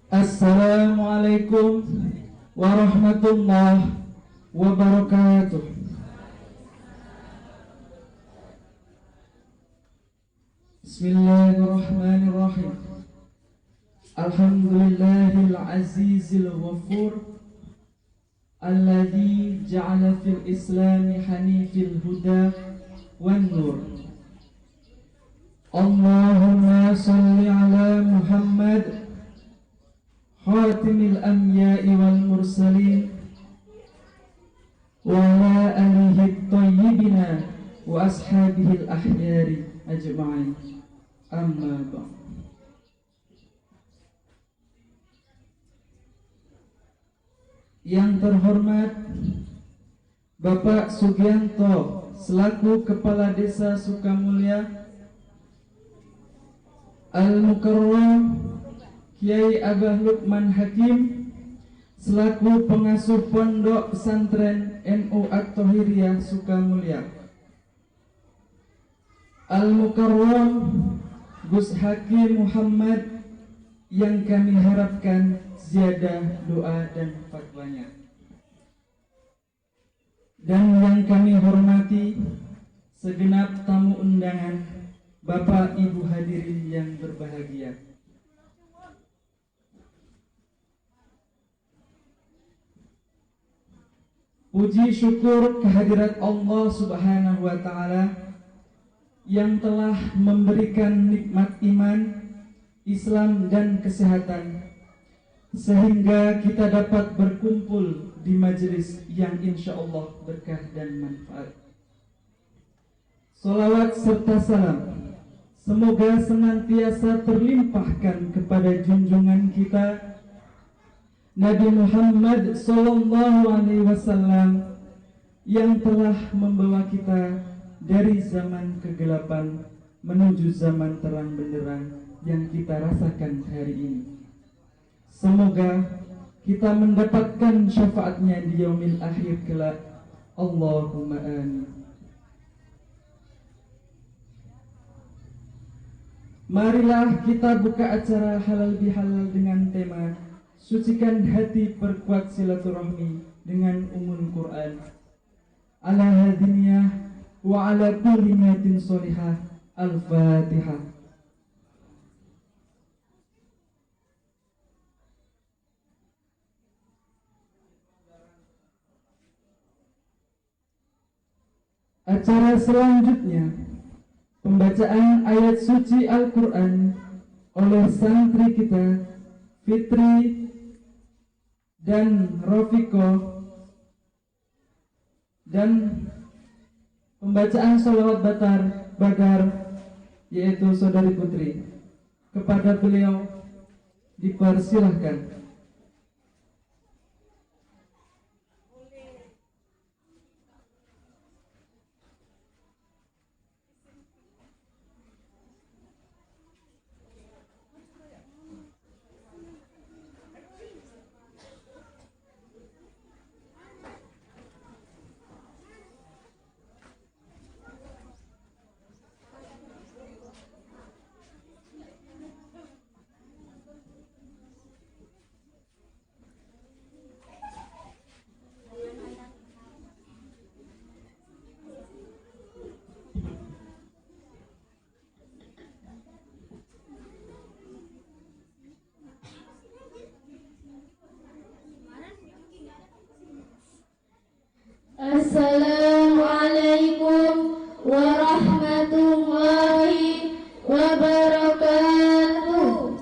Assalamualaikum warahmatullahi wabarakatuh. Bismillahirrahmanirrahim. Alhamdulillahil azizil ghafur alladzi ja'ala fil islami hanifil huda wan nur. Allahumma salli ala Muhammad khatimil anbiya'i wal mursalin wa ala alihi thayyibina wa ashabihil ahyari ajma'in. Amma ba'd. Yang terhormat Bapak Sugianto selaku Kepala Desa Sukamulya, Al-Mukarram Kiai Abah Lukman Hakim selaku pengasuh Pondok Pesantren NU At-Thahiriyah Sukamulya, Al-Mukarram Gus Hakim Muhammad yang kami harapkan ziyadah doa dan fatwanya, dan yang kami hormati segenap tamu undangan, Bapak Ibu hadirin yang berbahagia. Puji syukur kehadirat Allah Subhanahu wa Ta'ala yang telah memberikan nikmat iman, Islam dan kesehatan, sehingga kita dapat berkumpul di majelis yang insya Allah berkah dan manfaat. Salawat serta salam semoga senantiasa terlimpahkan kepada junjungan kita Nabi Muhammad sallallahu alaihi wasallam yang telah membawa kita dari zaman kegelapan menuju zaman terang benderang yang kita rasakan hari ini. Semoga kita mendapatkan syafaatnya di yaumil akhir kelak. Allahumma amin. Marilah kita buka acara halal bihalal dengan tema sucikan hati, perkuat silaturahmi dengan umul Quran. Ala hadiniyah wa ala kulli niyatin sholihah. Al-Fatihah. Acara selanjutnya pembacaan ayat suci Al-Quran oleh santri kita Fitri dan Rofiko, dan pembacaan sholawat Badar yaitu saudari Putri. Kepada beliau dipersilahkan. Assalamualaikum warahmatullahi wabarakatuh.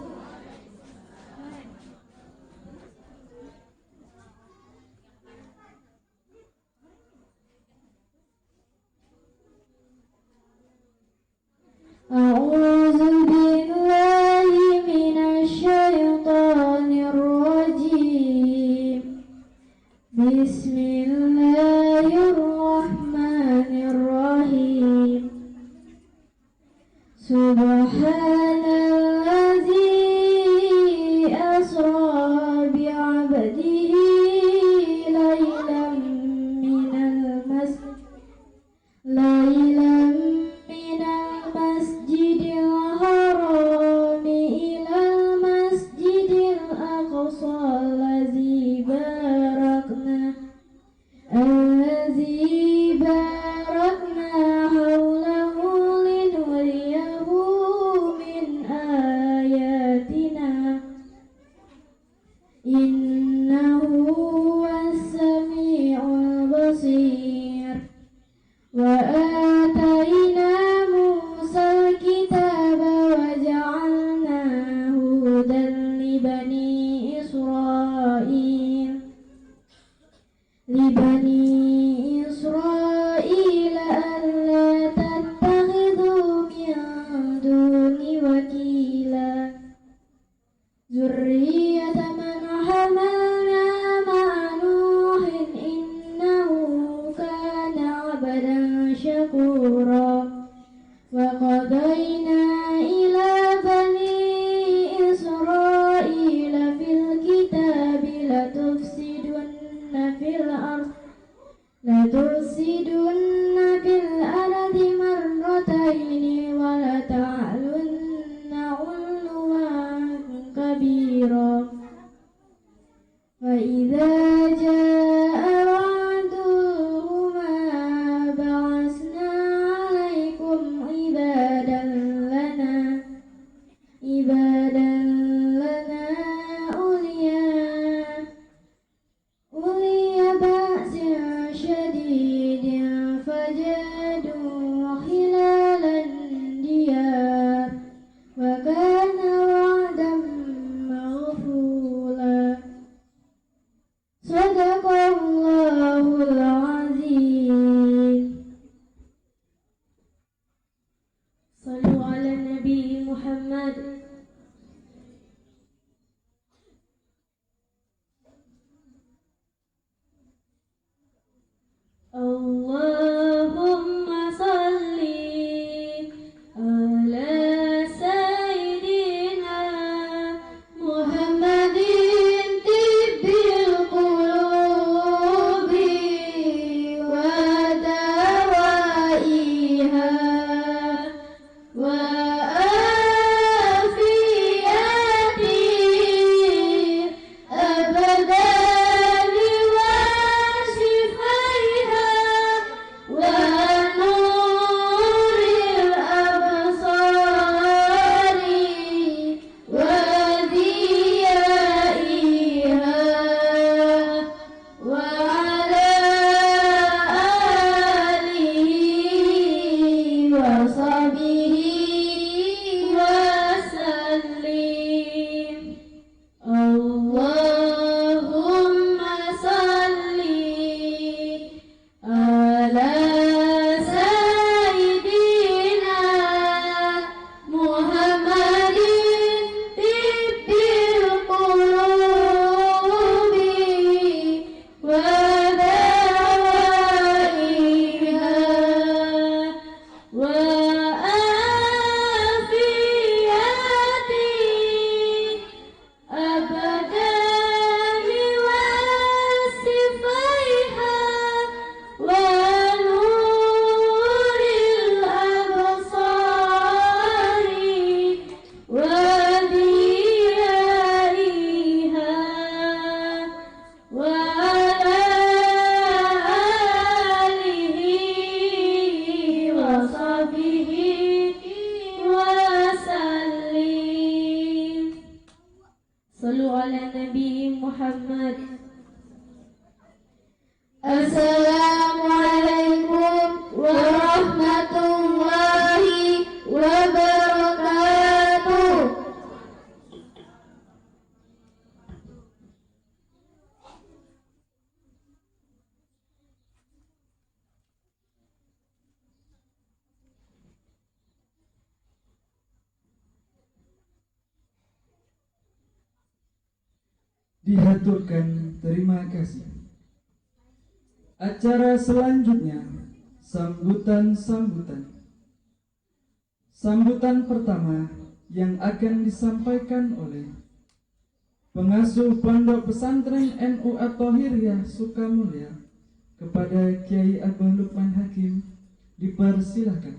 A'udzu billahi minasy syaithanir rajim. Bismillahirrahmanirrahim. الأقصى الذي باركنا حوله لنريه من آياتنا إنه هو السميع البصير وآتينا موسى الكتاب وجعلناه هدى لبني إسرائيل ألا تتخذوا من دوني وكيلا ذرية من حملنا مع نوح إنه كان عبدا شكورا وقضينا إلى بني إسرائيل في الكتاب لتفسدن في الأرض مرتين ولتعلن علوا كبيرا فإذا جاء وعدهما بعثنا عليكم عبادا لنا أولي بأس شديد فجادوا خلال الديار وكان وعدا مفعولا صدق الله العظيم صلوا على النبي محمد اللهم صل على سيدنا محمد طب القلوب ودوائها Assalamualaikum warahmatullahi wabarakatuh. Dihaturkan terima kasih. Acara selanjutnya sambutan pertama yang akan disampaikan oleh pengasuh Pondok Pesantren NU At-Thahiriyah Sukamulya kepada Kiai Abah Lukman Hakim. Dipersilahkan.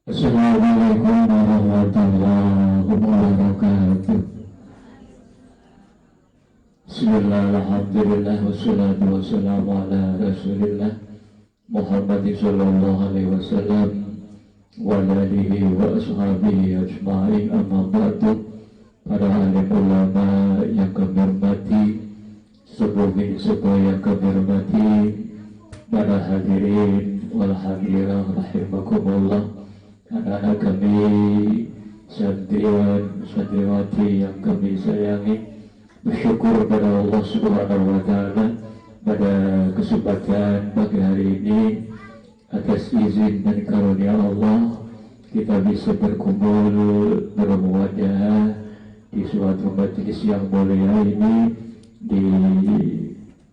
Assalamualaikum warahmatullahi wabarakatuh. Bismillah, alhamdulillah, wassalatu wassalamu ala rasulillah Muhammadin sallallahu alaihi wasallam wa alihi wa ashabihi ajma'in, amma ba'du. Para alim ulama yang kami hormati, semoga yang kami hormati, para hadirin wal hadirah rahimakumullah, anak-anak kami, santriwan santriwati yang kami sayangi, bersyukur kepada Allah Subhanahu wa Ta'ala pada kesempatan pagi hari ini. Atas izin dan karunia Allah, kita bisa berkumpul bermuadah di suatu majelis yang mulia ini di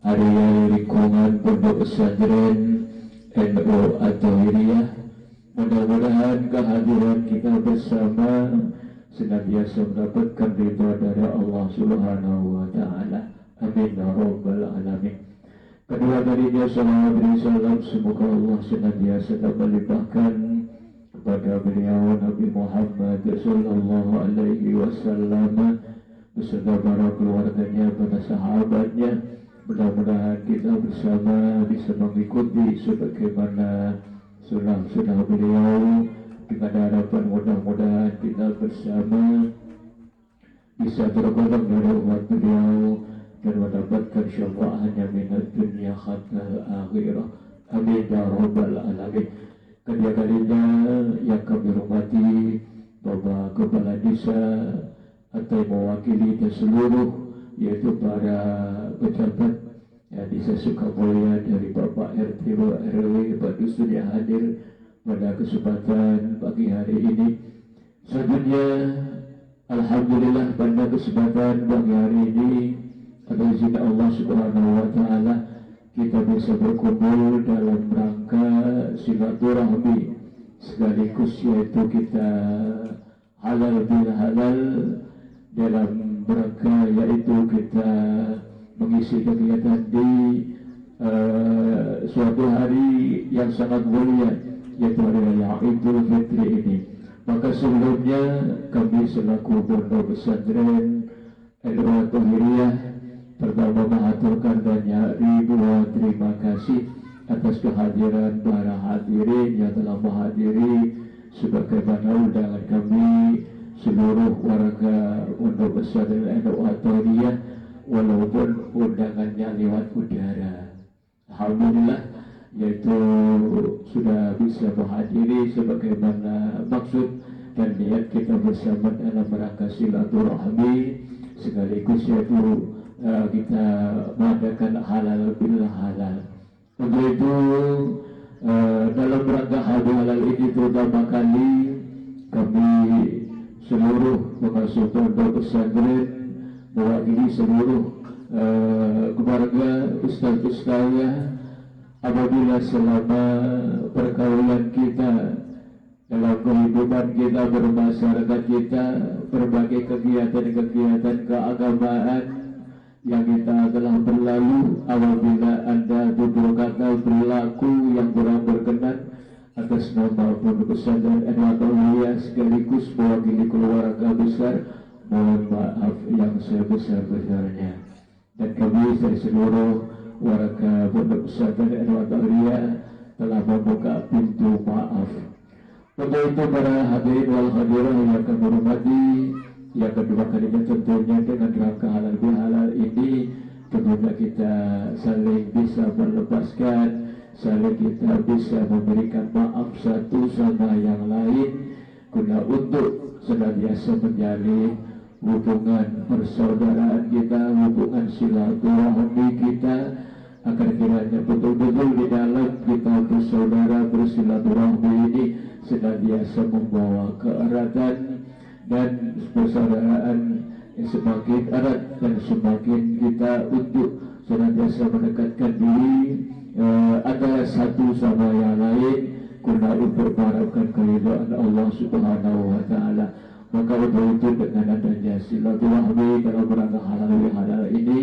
area lingkungan Pondok Pesantren NU At-Tahiriyah. Mudah-mudahan kehadiran kita bersama senantiasa mendapatkan ridha dari Allah Subhanahu wa Ta'ala. Amin ya rabbal alamin. Kedua kalinya salawat dan salam semoga Allah senantiasa melimpahkan kepada beliau Nabi Muhammad sallallahu alaihi wasallam beserta para keluarganya, para sahabatnya. Mudah-mudahan kita bersama bisa mengikuti sebagaimana sunnah beliau, dengan harapan mudah-mudahan kita bersama bisa tergolong dari umat beliau dan mendapatkan syafaatnya minat dunia hatta akhirah. Amin ya rabbal alamin. Kedua kalinya yang kami hormati Bapak Kepala Desa atau mewakili dan seluruh yaitu para pejabat ya, Desa Sukamulya dari Bapak RT RW Pak Dusun yang hadir pada kesempatan pagi hari ini. Selanjutnya alhamdulillah pada kesempatan pagi hari ini atas izin Allah Subhanahu wa Ta'ala kita bisa berkumpul dalam rangka silaturahmi sekaligus yaitu kita halal bil halal dalam rangka yaitu kita mengisi kegiatan di suatu hari yang sangat mulia yaitu hari raya Idul Fitri ini. Maka sebelumnya kami selaku Pondok Pesantren NU At-Tahiriyah pertama mengaturkan banyak ribuan terima kasih atas kehadiran para hadirin yang telah menghadiri sebagaimana undangan kami seluruh warga Pondok Pesantren NU At-Tahiriyah walaupun undangannya lewat udara. Alhamdulillah yaitu sudah bisa menghadiri sebagaimana maksud dan niat kita bersama dalam rangka silaturahmi sekaligus yaitu kita mengadakan halal bil halal. Untuk itu dalam rangka halal ini terutama kali kami seluruh pengasuh Pondok Pesantren mewakili seluruh keluarga ustaz-ustazah, apabila selama pergaulan kita dalam kehidupan kita bermasyarakat kita berbagai kegiatan-kegiatan keagamaan yang kita telah berlalu, apabila Anda tutur kata berlaku yang kurang berkenan atas nama Pondok Pesantren NU At-Tahiriyah sekaligus mewakili keluarga besar, mohon maaf yang sebesar-besarnya. Dan kami dari seluruh warga Pondok Pesantren NU At-Tahiriyah telah membuka pintu maaf. Untuk itu para hadirin wal hadirah yang kami hormati, yang kedua kalinya tentunya dengan rangka halal bihalal ini tentunya kita saling bisa melepaskan, saling kita bisa memberikan maaf satu sama yang lain guna untuk senantiasa menjalin hubungan persaudaraan kita, hubungan silaturahmi kita, agar kiranya betul-betul di dalam kita bersaudara bersilaturahmi ini senantiasa membawa keeratan dan persaudaraan yang semakin erat dan semakin kita untuk senantiasa mendekatkan diri antara satu sama yang lain guna untuk mengharapkan keridhaan Allah Subhanahu wa Ta'ala. Maka untuk itu dengan adanya silaturahmi dalam rangka halal ini,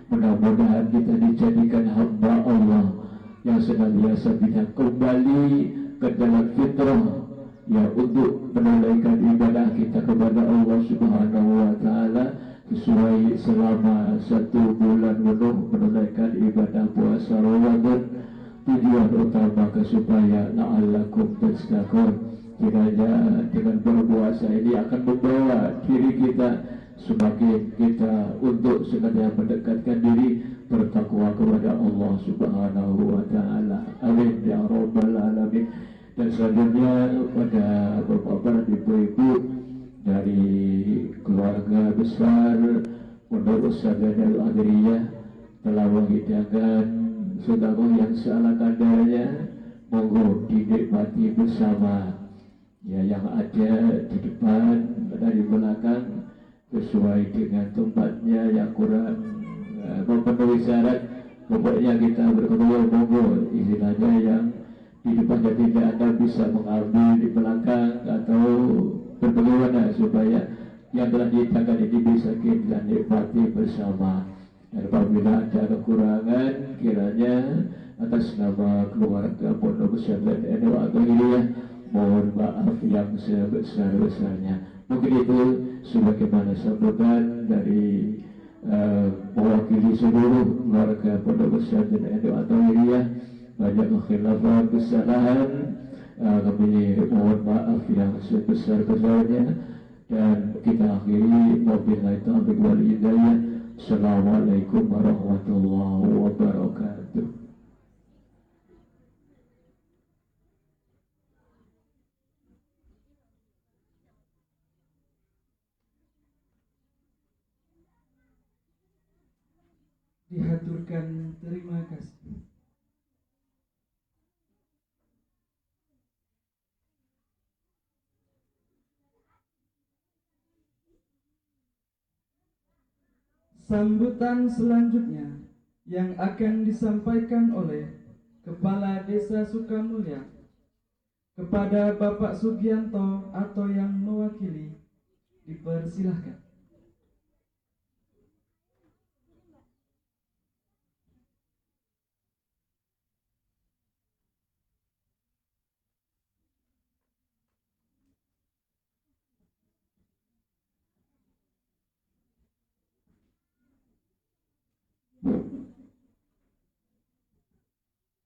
mudah-mudahan kita dijadikan hamba Allah yang senantiasa bisa kembali ke dalam fitrah ya untuk menunaikan ibadah kita kepada Allah Subhanahu wa taala sesuai selama 1 bulan penuh menunaikan ibadah puasa Ramadan. Tujuan utama supaya la'allakum tattaqun. Kiranya dengan berpuasa ini akan membawa diri kita semakin kita untuk senantiasa mendekatkan diri bertakwa kepada Allah Subhanahu wa taala. Amin ya rabbal alamin. Dan selanjutnya pada bapak-bapak dan ibu-ibu dari keluarga besar Pondok Pesantren Al-Adriyah telah menghidangkan sedekah yang seala kadarnya, monggo dinikmati bersama. Ya, yang ada di depan dan di belakang sesuai dengan tempatnya yang kurang memenuhi syarat. Pokoknya kita berkumpul, monggo istilahnya yang di depannya tidak Anda bisa mengambil di belakang atau berbagaimana supaya yang telah dihidangkan ini bisa kita nikmati bersama. Dan apabila ada kekurangan, kiranya atas nama keluarga Pondok Pesantren Al-Adriyah mohon maaf yang sebesar-besarnya. Mungkin itu sebagaimana sambutan dari mewakili seluruh keluarga Pondok Pesantren Al-Adriyah. Banyak kekhilafan, kesalahan, kami mohon maaf yang sebesar-besarnya. Dan kita akhiri wabillahi taufiq wal hidayah. Assalamualaikum warahmatullahi wabarakatuh. Dihaturkan terima kasih. Sambutan selanjutnya yang akan disampaikan oleh Kepala Desa Sukamulya kepada Bapak Sugianto atau yang mewakili, dipersilahkan.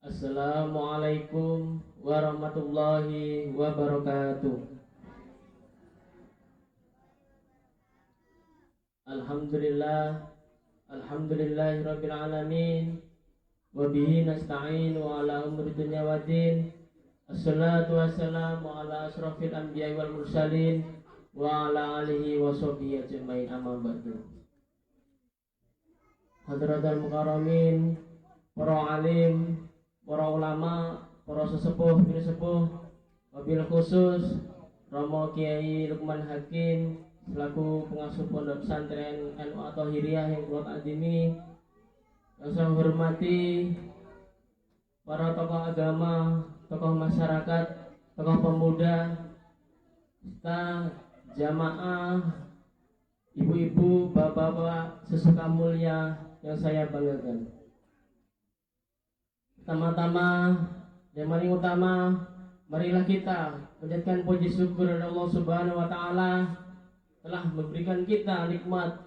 Assalamualaikum warahmatullahi wabarakatuh. Alhamdulillahirabbil alamin. Wa bihi nasta'inu ala umuri dunya waddin. Assalatu wassalamu ala asrofil anbiya'i wal mursalin wa ala alihi wa sahbihi ajmain, amma ba'du. Hadratul mukarramin, para alim, para ulama, para sesepuh, bini sepuh, wabil khusus Romo Kiai Lukman Hakim selaku pengasuh Pondok Pesantren Al-Thahiriyah yang kuat adimi, yang saya hormati para tokoh agama, tokoh masyarakat, tokoh pemuda, serta jamaah, ibu-ibu, bapak-bapak sesuka mulia yang saya banggakan. Pertama-tama dan paling utama, marilah kita menjadikan puji syukur kepada Allah Subhanahu wa taala telah memberikan kita nikmat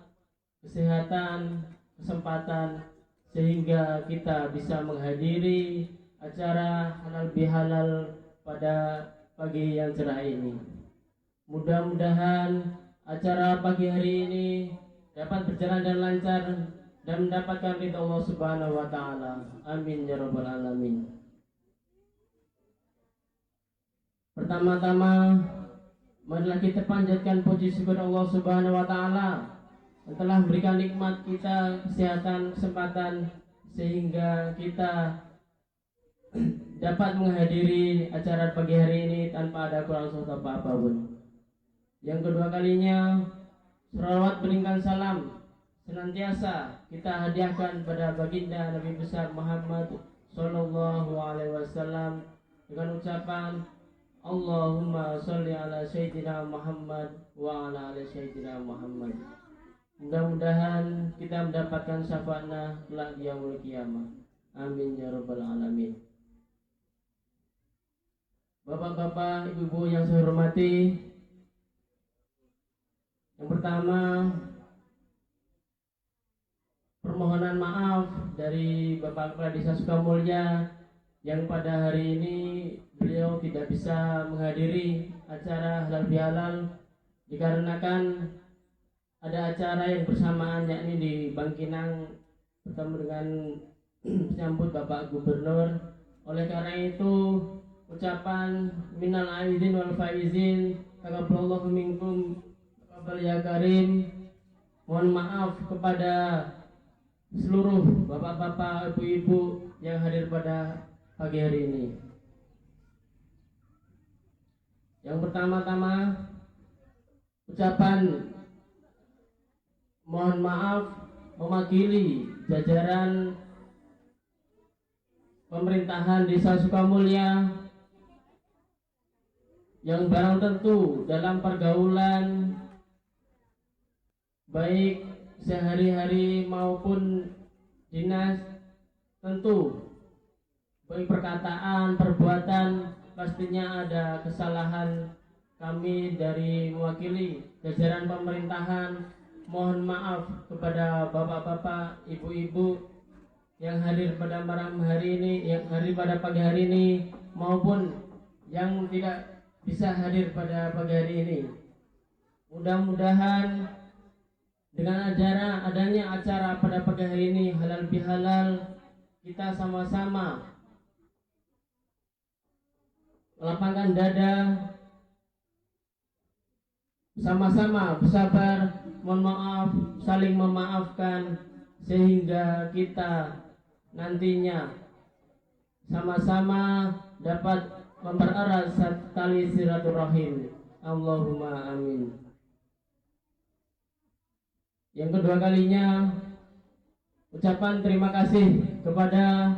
kesehatan, kesempatan sehingga kita bisa menghadiri acara halal bihalal pada pagi yang cerah ini. Mudah-mudahan acara pagi hari ini dapat berjalan dan lancar dan mendapatkan ridha Allah Subhanahu wa taala. Amin ya rabbal alamin. Pertama-tama, marilah kita panjatkan puji syukur Allah Subhanahu wa taala yang telah memberikan nikmat kita kesehatan, kesempatan sehingga kita dapat menghadiri acara pagi hari ini tanpa ada kurang suatu apa-apapun. Yang kedua kalinya, selawat beringkang salam senantiasa kita hadiahkan pada baginda Nabi besar Muhammad sallallahu alaihi wasallam dengan ucapan Allahumma sholli ala sayyidina Muhammad wa ala ali sayyidina Muhammad. Mudah-mudahan kita mendapatkan syafaatnya kelak di yaumul qiyamah. Amin ya rabbal alamin. Bapak-bapak, ibu-ibu yang saya hormati, yang pertama permohonan maaf dari Bapak Kepala Desa Sukamulya yang pada hari ini beliau tidak bisa menghadiri acara halal bihalal dikarenakan ada acara yang bersamaan, yakni di Bangkinang bertemu dengan menyambut Bapak Gubernur. Oleh karena itu, ucapan minal aidin wal faizin taqabbalallahu minkum taqabbal ya karim, mohon maaf kepada seluruh bapak-bapak, ibu-ibu yang hadir pada pagi hari ini. Yang pertama-tama, ucapan mohon maaf mewakili jajaran pemerintahan Desa Sukamulya yang barang tentu dalam pergaulan baik sehari-hari maupun dinas, tentu baik perkataan, perbuatan pastinya ada kesalahan. Kami dari mewakili jajaran pemerintahan mohon maaf kepada bapak-bapak, ibu-ibu yang hadir pada malam hari ini, yang hadir pada pagi hari ini, maupun yang tidak bisa hadir pada pagi hari ini. Mudah-mudahan dengan adanya acara pada pagi hari ini halal bihalal, kita sama-sama melapangkan dada, sama-sama bersabar, mohon maaf, saling memaafkan, sehingga kita nantinya sama-sama dapat mempererat tali silaturahim. Allahumma amin. Yang kedua kalinya, ucapan terima kasih kepada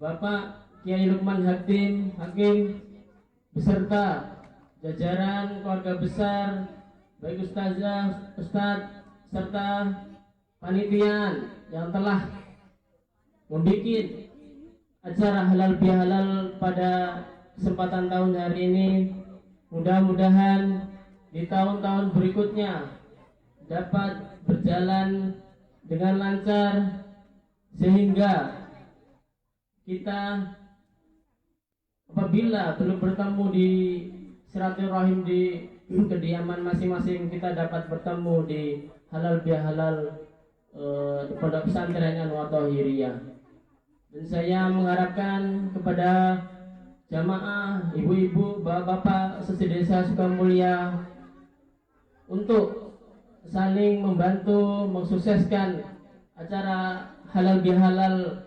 Bapak Kiai Lukman Hakim beserta jajaran keluarga besar, baik ustazah, ustadz, serta panitian yang telah membuat acara halal bihalal pada kesempatan tahun hari ini. Mudah-mudahan di tahun-tahun berikutnya dapat berjalan dengan lancar, sehingga kita apabila belum bertemu di silaturahim di kediaman masing-masing, kita dapat bertemu di halal bihalal di Pondok Pesantren Anwar Thahiriyah. Dan saya mengharapkan kepada jamaah, ibu-ibu, bapak-bapak sedesa Sukamulya untuk saling membantu mensukseskan acara halal bihalal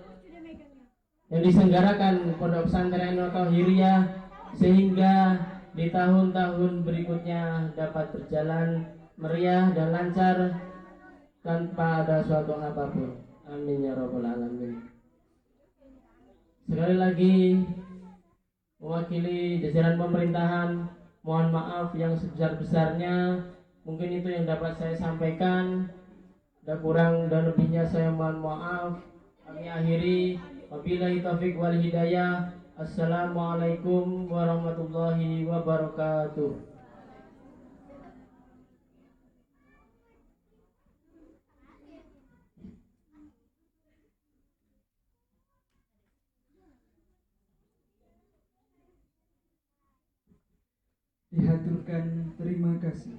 yang diselenggarakan Pondok Pesantren Anwar Thahiriyah, sehingga di tahun-tahun berikutnya dapat berjalan meriah dan lancar tanpa ada suatu apapun. Amin ya rabbal alamin. Sekali lagi mewakili jajaran pemerintahan, mohon maaf yang sebesar-besarnya. Mungkin itu yang dapat saya sampaikan. Ada kurang dan lebihnya saya mohon maaf. Kami akhiri, wabillahi taufik wal hidayah. Assalamualaikum warahmatullahi wabarakatuh. Dihaturkan terima kasih.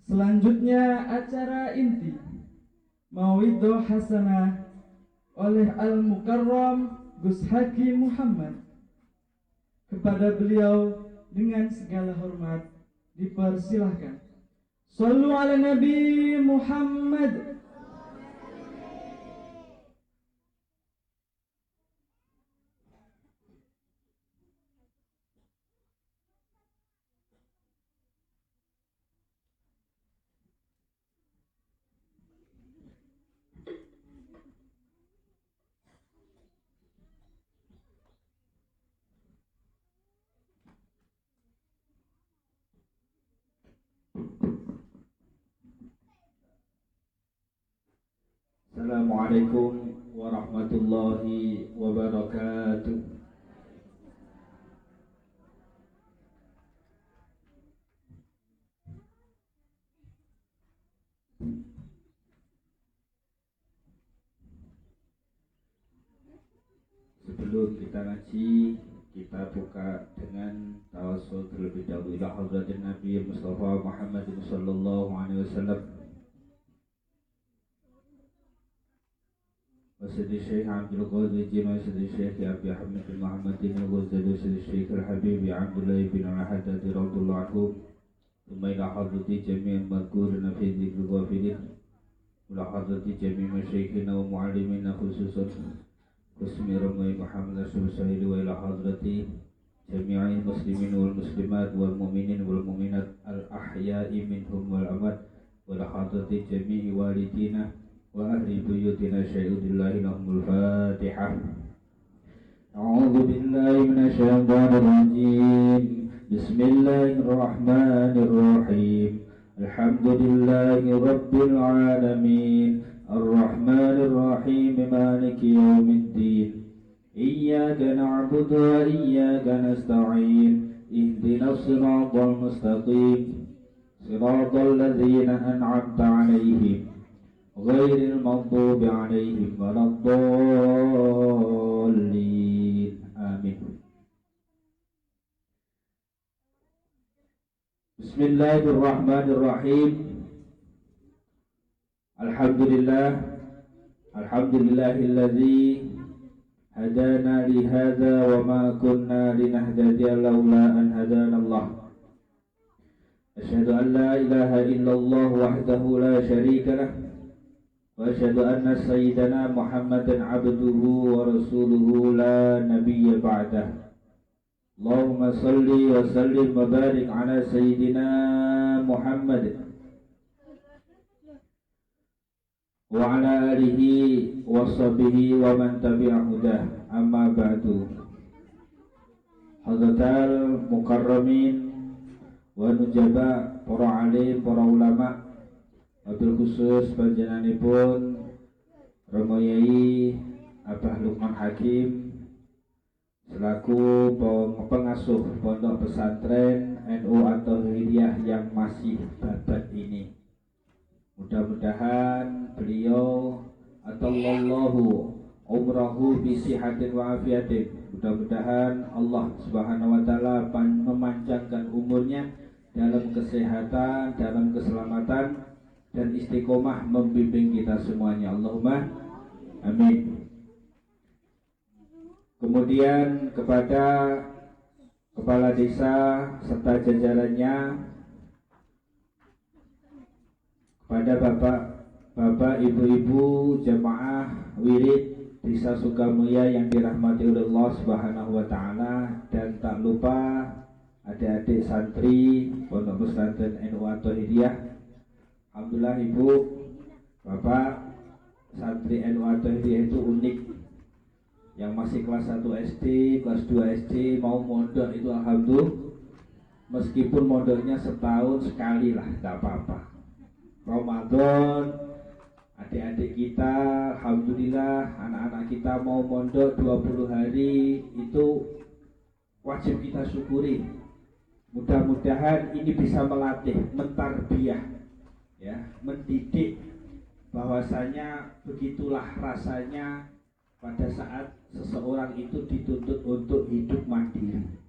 Selanjutnya acara inti Mauidhah Hasanah oleh Al-Mukarram Gus Haki Muhammad. Kepada beliau dengan segala hormat dipersilahkan. Shallu ala Nabi Muhammad. Assalamualaikum warahmatullahi wabarakatuh. Sebelum kita ngaji, kita buka dengan tawassul terlebih dahulu ila hadratin Nabi Mustafa Muhammad sallallahu alaihi wasallam. Wasidi Syekh Abdul Qadir Jina, Wasidi Syekh Abi Hamid bin Muhammad bin Ghazali, Wasidi Syekh Al-Habib Abdullah bin Al-Ahad radhiyallahu anhu. Thumma ila hadrati jami'il madhkurina fi dzikril ghafilin. Ila hadrati jami' masyayikhina wa mu'allimina khususan Qusmi Ramai Muhammad Rasul wa ila hadrati jami'il muslimin wal muslimat wal mu'minin wal mu'minat al-ahya'i minhum wal amwat wa ila hadrati jami'i walidina wa ahli buyutina syai'udillahi lahumul fatihah. A'udhu billahi minasyaitanir rajim. Bismillahirrahmanirrahim. Alhamdulillahi rabbil alamin. الرحمن الرحيم مالك يوم الدين إياك نعبد وإياك نستعين اهدنا الصراط المستقيم صراط الذين أنعمت عليهم غير المغضوب عليهم ولا الضالين آمين. بسم الله الرحمن الرحيم. Alhamdulillahilladzi hadana li hadza wa ma kunna linahtadiya laula an hadanallah. Asyhadu an la ilaha illallah wahdahu la syarika lah wa asyhadu anna sayyidana Muhammadan abduhu wa rasuluhu la nabiyya ba'dah. Allahumma salli wa sallim wa barik ala sayyidina Muhammad wa ala alihi wa sahbihi wa man tabi'a hudah, amma ba'du. Hadratal mukarramin wa nujaba, para alim, para ulama, wabil khusus panjenenganipun Romo Yai Abah Lukman Hakim selaku pengasuh pondok pesantren NU At-Tahiriyah yang masih babat ini. Mudah-mudahan beliau atallallahu umrahu bisihatin wa afiatin. Mudah-mudahan Allah Subhanahu wa taala memanjangkan umurnya dalam kesehatan, dalam keselamatan dan istiqomah membimbing kita semuanya. Allahumma amin. Kemudian kepada kepala desa serta jajarannya, pada bapak, ibu-ibu jamaah wirid Desa Sukamulya yang dirahmati oleh Allah Subhanahu wa taala, dan tak lupa adik-adik santri Pondok Pesantren NU At-Tahiriyah. Alhamdulillah ibu, bapak, santri NU At-Tahiriyah itu unik. Yang masih kelas 1 SD, kelas 2 SD mau mondok itu alhamdulillah, meskipun mondoknya setahun sekali lah, tak apa-apa. Ramadan, adik-adik kita, alhamdulillah, anak-anak kita mau mondok 20 hari, itu wajib kita syukuri. Mudah-mudahan ini bisa melatih, mentarbiyah, ya, mendidik bahwasanya begitulah rasanya pada saat seseorang itu dituntut untuk hidup mandiri.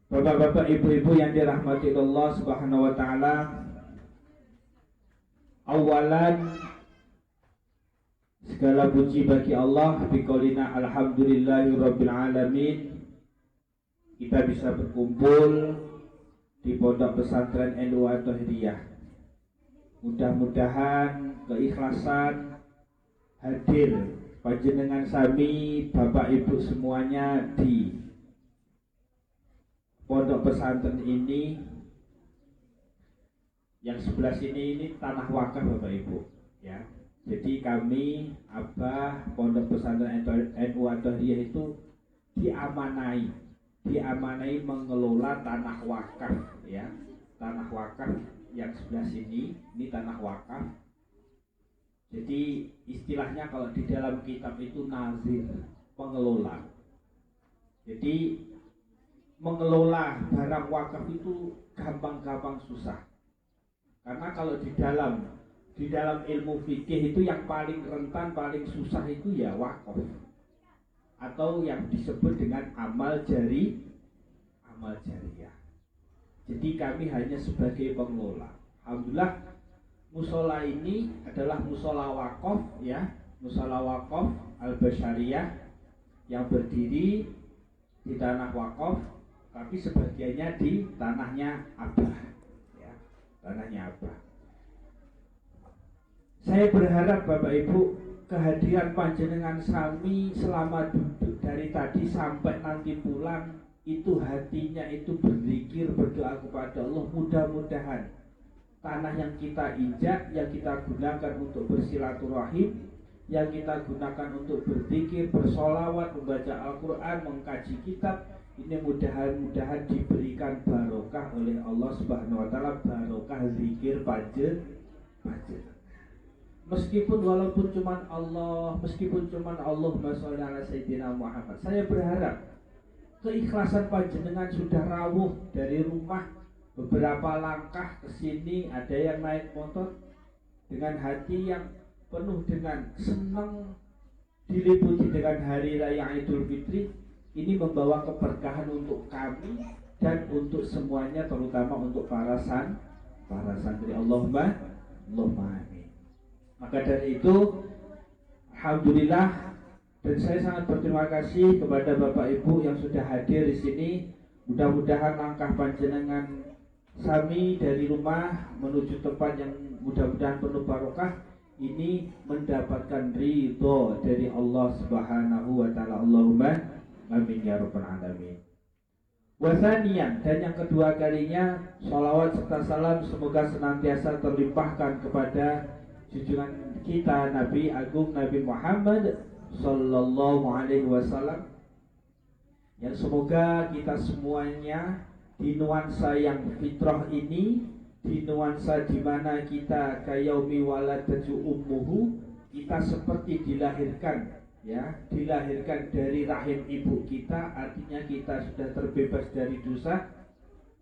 Bapak-bapak, ibu-ibu yang dirahmati Allah Subhanahu wa taala, awalan segala puji bagi Allah, biqaulina alhamdulillahirabbil alamin. Kita bisa berkumpul di Pondok Pesantren NU At-Tahiriyah. Mudah-mudahan keikhlasan hadir panjenengan sami Bapak Ibu semuanya di pondok pesantren ini. Yang sebelah sini ini tanah wakaf Bapak Ibu, ya. Jadi kami Abah Pondok Pesantren NU At-Tahiriyah itu diamanai mengelola tanah wakaf, ya. Tanah wakaf yang sebelah sini, ini tanah wakaf. Jadi istilahnya kalau di dalam kitab itu nazir, pengelola. Jadi mengelola barang wakaf itu gampang-gampang susah. Karena kalau di dalam ilmu fikih itu yang paling rentan, paling susah itu ya wakaf, atau yang disebut dengan amal jariyah. Jadi kami hanya sebagai pengelola. Alhamdulillah musola ini adalah musola wakaf ya, musola wakaf Al-Basyariyah yang berdiri di tanah wakaf, tapi sebagiannya di tanahnya Abah ya, tanahnya Abah. Saya berharap Bapak Ibu kehadiran panjenengan sami selama duduk dari tadi sampai nanti pulang itu hatinya itu berzikir, berdoa kepada Allah. Mudah-mudahan tanah yang kita injak, yang kita gunakan untuk bersilaturahim, yang kita gunakan untuk berzikir, bersolawat, membaca Al-Quran, mengkaji kitab, ini mudah-mudahan diberikan barokah oleh Allah Subhanahu wa Ta'ala, barokah zikir panjenengan. Meskipun walaupun cuman Allah, Allahumma sholli ala sayyidina Muhammad, saya berharap keikhlasan panjenengan sudah rawuh dari rumah beberapa langkah ke sini, ada yang naik motor dengan hati yang penuh dengan senang, diliputi dengan hari raya Idul Fitri. Ini membawa keberkahan untuk kami dan untuk semuanya, terutama untuk para santri. Allahumma amin. Maka dari itu alhamdulillah, dan saya sangat berterima kasih kepada Bapak Ibu yang sudah hadir di sini. Mudah-mudahan langkah panjenengan sami dari rumah menuju tempat yang mudah-mudahan penuh barokah ini mendapatkan ridho dari Allah Subhanahu wa Ta'ala. Allahumma amin ya rabbal alamin. Wasanian, dan yang kedua kalinya, sholawat serta salam semoga senantiasa terlimpahkan kepada junjungan kita Nabi Agung Nabi Muhammad Sallallahu Alaihi Wasallam, yang semoga kita semuanya di nuansa yang fitrah ini, di nuansa di mana kita kayaumi waladatu ummuhu, kita seperti dilahirkan dari rahim ibu kita, artinya kita sudah terbebas dari dosa.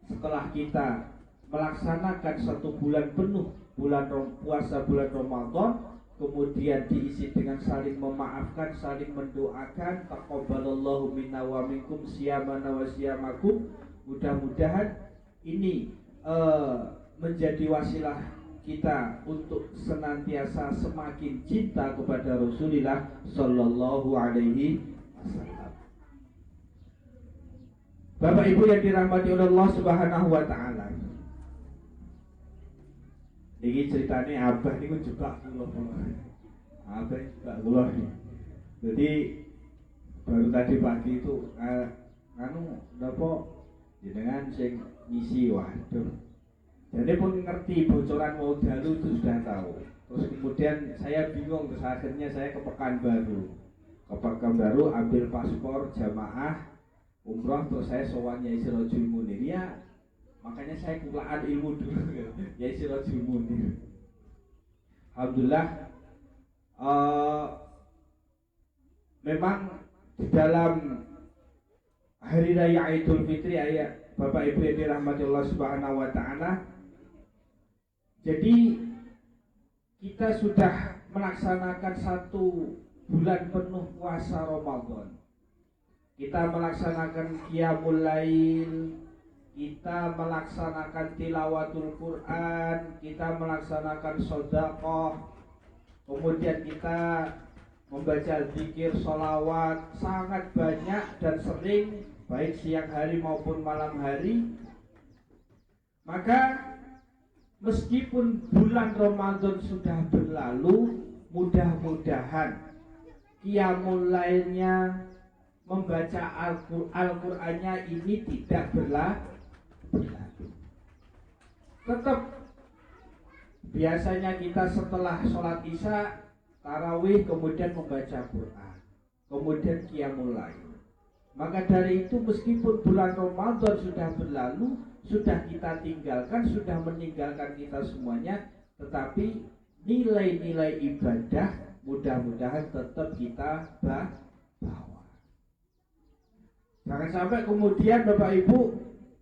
Setelah kita melaksanakan satu bulan penuh, puasa bulan Ramadan, kemudian diisi dengan saling memaafkan, saling mendoakan, taqabbalallahu minna wa minkum siyamana wa siyamakum. Mudah-mudahan ini menjadi wasilah kita untuk senantiasa semakin cinta kepada Rasulullah Sallallahu Alaihi Wasallam. Bapak Ibu yang dirahmati oleh Allah Subhanahu Wa Taala, ini ceritanya Abah ini jebak kula. Abah jebak kula. Jadi baru tadi pagi itu napa jenengan sing ngisi, waduh. Jadi pun ngerti bocoran mau dalu itu sudah tahu. Terus kemudian saya bingung, terus akhirnya saya ke Pekanbaru ambil paspor jamaah umroh, terus saya sowan Yai Sirojul Munir ya. Makanya saya kulaan ilmu dulu ya Sirajul Munir. Alhamdulillah, memang di dalam hari raya Idul Fitri ayat Bapak Ibu yang dirahmati Allah Subhanahu wa Ta'ala, jadi kita sudah melaksanakan satu bulan penuh puasa Ramadan. Kita melaksanakan qiyamul lail, kita melaksanakan tilawatul Quran, kita melaksanakan sedekah, kemudian kita membaca zikir, sholawat, sangat banyak dan sering, baik siang hari maupun malam hari. Maka meskipun bulan Ramadan sudah berlalu, mudah-mudahan qiyamul lailnya, membaca Al-Qur'annya ini tidak berlalu. Tetap biasanya kita setelah sholat isya, tarawih, kemudian membaca Quran, kemudian qiyamul lail. Maka dari itu meskipun bulan Ramadan sudah berlalu, sudah kita tinggalkan, sudah meninggalkan kita semuanya, tetapi nilai-nilai ibadah mudah-mudahan tetap kita bawa. Jangan sampai kemudian Bapak Ibu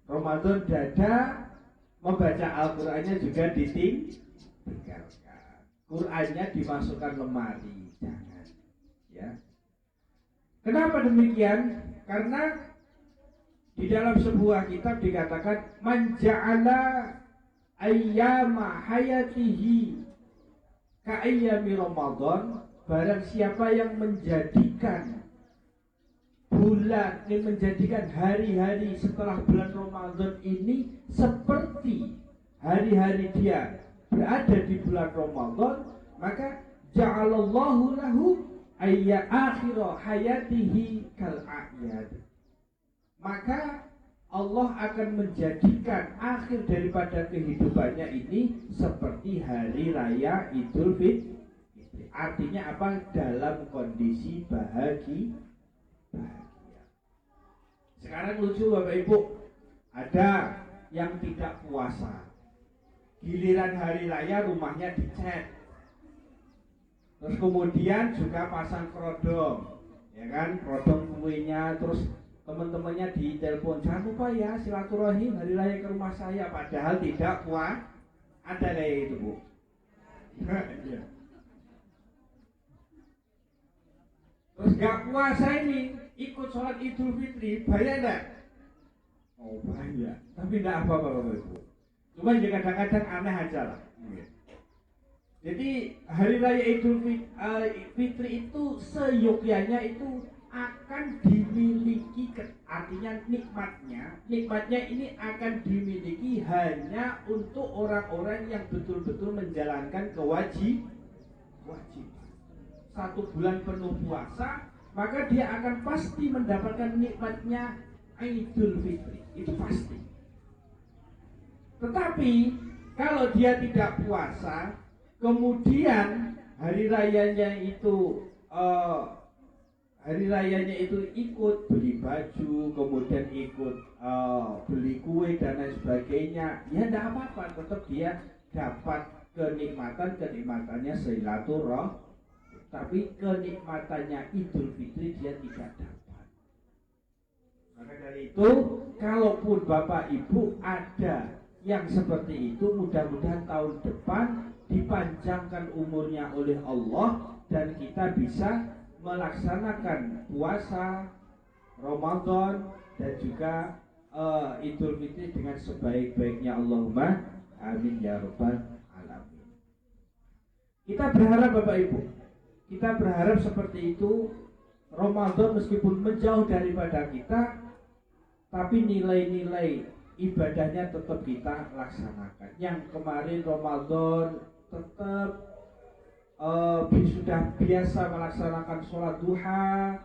Ramadan dada, membaca Al-Qur'annya juga ditinggalkan. Qur'annya dimasukkan lemari, jangan. Ya. Kenapa demikian? Karena di dalam sebuah kitab dikatakan man ja'ala ayyama hayatihi ka ayyami Ramadan, barang siapa yang menjadikan menjadikan hari-hari setelah bulan Ramadan ini seperti hari-hari dia berada di bulan Ramadan, maka ja'alallahu lahu ayya akhira hayatihi kal a'yad. Maka Allah akan menjadikan akhir daripada kehidupannya ini seperti hari raya Idul Fitri. Artinya apa? Dalam kondisi bahagia. Sekarang lucu Bapak Ibu, ada yang tidak puasa, giliran hari raya rumahnya dicat, terus kemudian juga pasang kerodong, ya kan, kerodong kuenya, terus teman-temannya ditelepon, jangan lupa ya silaturahim hari raya ke rumah saya, padahal tidak puas. Ada kayak itu Bu. Terus gak puasa ini ikut sholat Idul Fitri, bayar enggak? Oh bayar, tapi enggak apa-apa Bapak Ibu. Cuma ya kadang-kadang aneh aja lah. Jadi hari raya Idul Fitri itu seyogyanya itu akan dimiliki, artinya nikmatnya ini akan dimiliki hanya untuk orang-orang yang betul-betul menjalankan kewajiban. Satu bulan penuh puasa, maka dia akan pasti mendapatkan nikmatnya Idul Fitri, itu pasti. Tetapi kalau dia tidak puasa, kemudian hari rayanya itu ikut beli baju, kemudian ikut beli kue dan lain sebagainya, ya tidak apa-apa, tetap dia dapat kenikmatannya silaturahim. Tapi kenikmatannya Idul Fitri dia tidak dapat. Maka dari itu, kalaupun Bapak Ibu ada yang seperti itu, mudah-mudahan tahun depan dipanjangkan umurnya oleh Allah dan kita bisa melaksanakan puasa Ramadan dan juga Idul Fitri dengan sebaik-baiknya. Allahumma amin ya rabbal alamin. Kita berharap Bapak Ibu, kita berharap seperti itu. Ramadan meskipun menjauh daripada kita, tapi nilai-nilai ibadahnya tetap kita laksanakan. Yang kemarin Ramadan tetap sudah biasa melaksanakan sholat duha,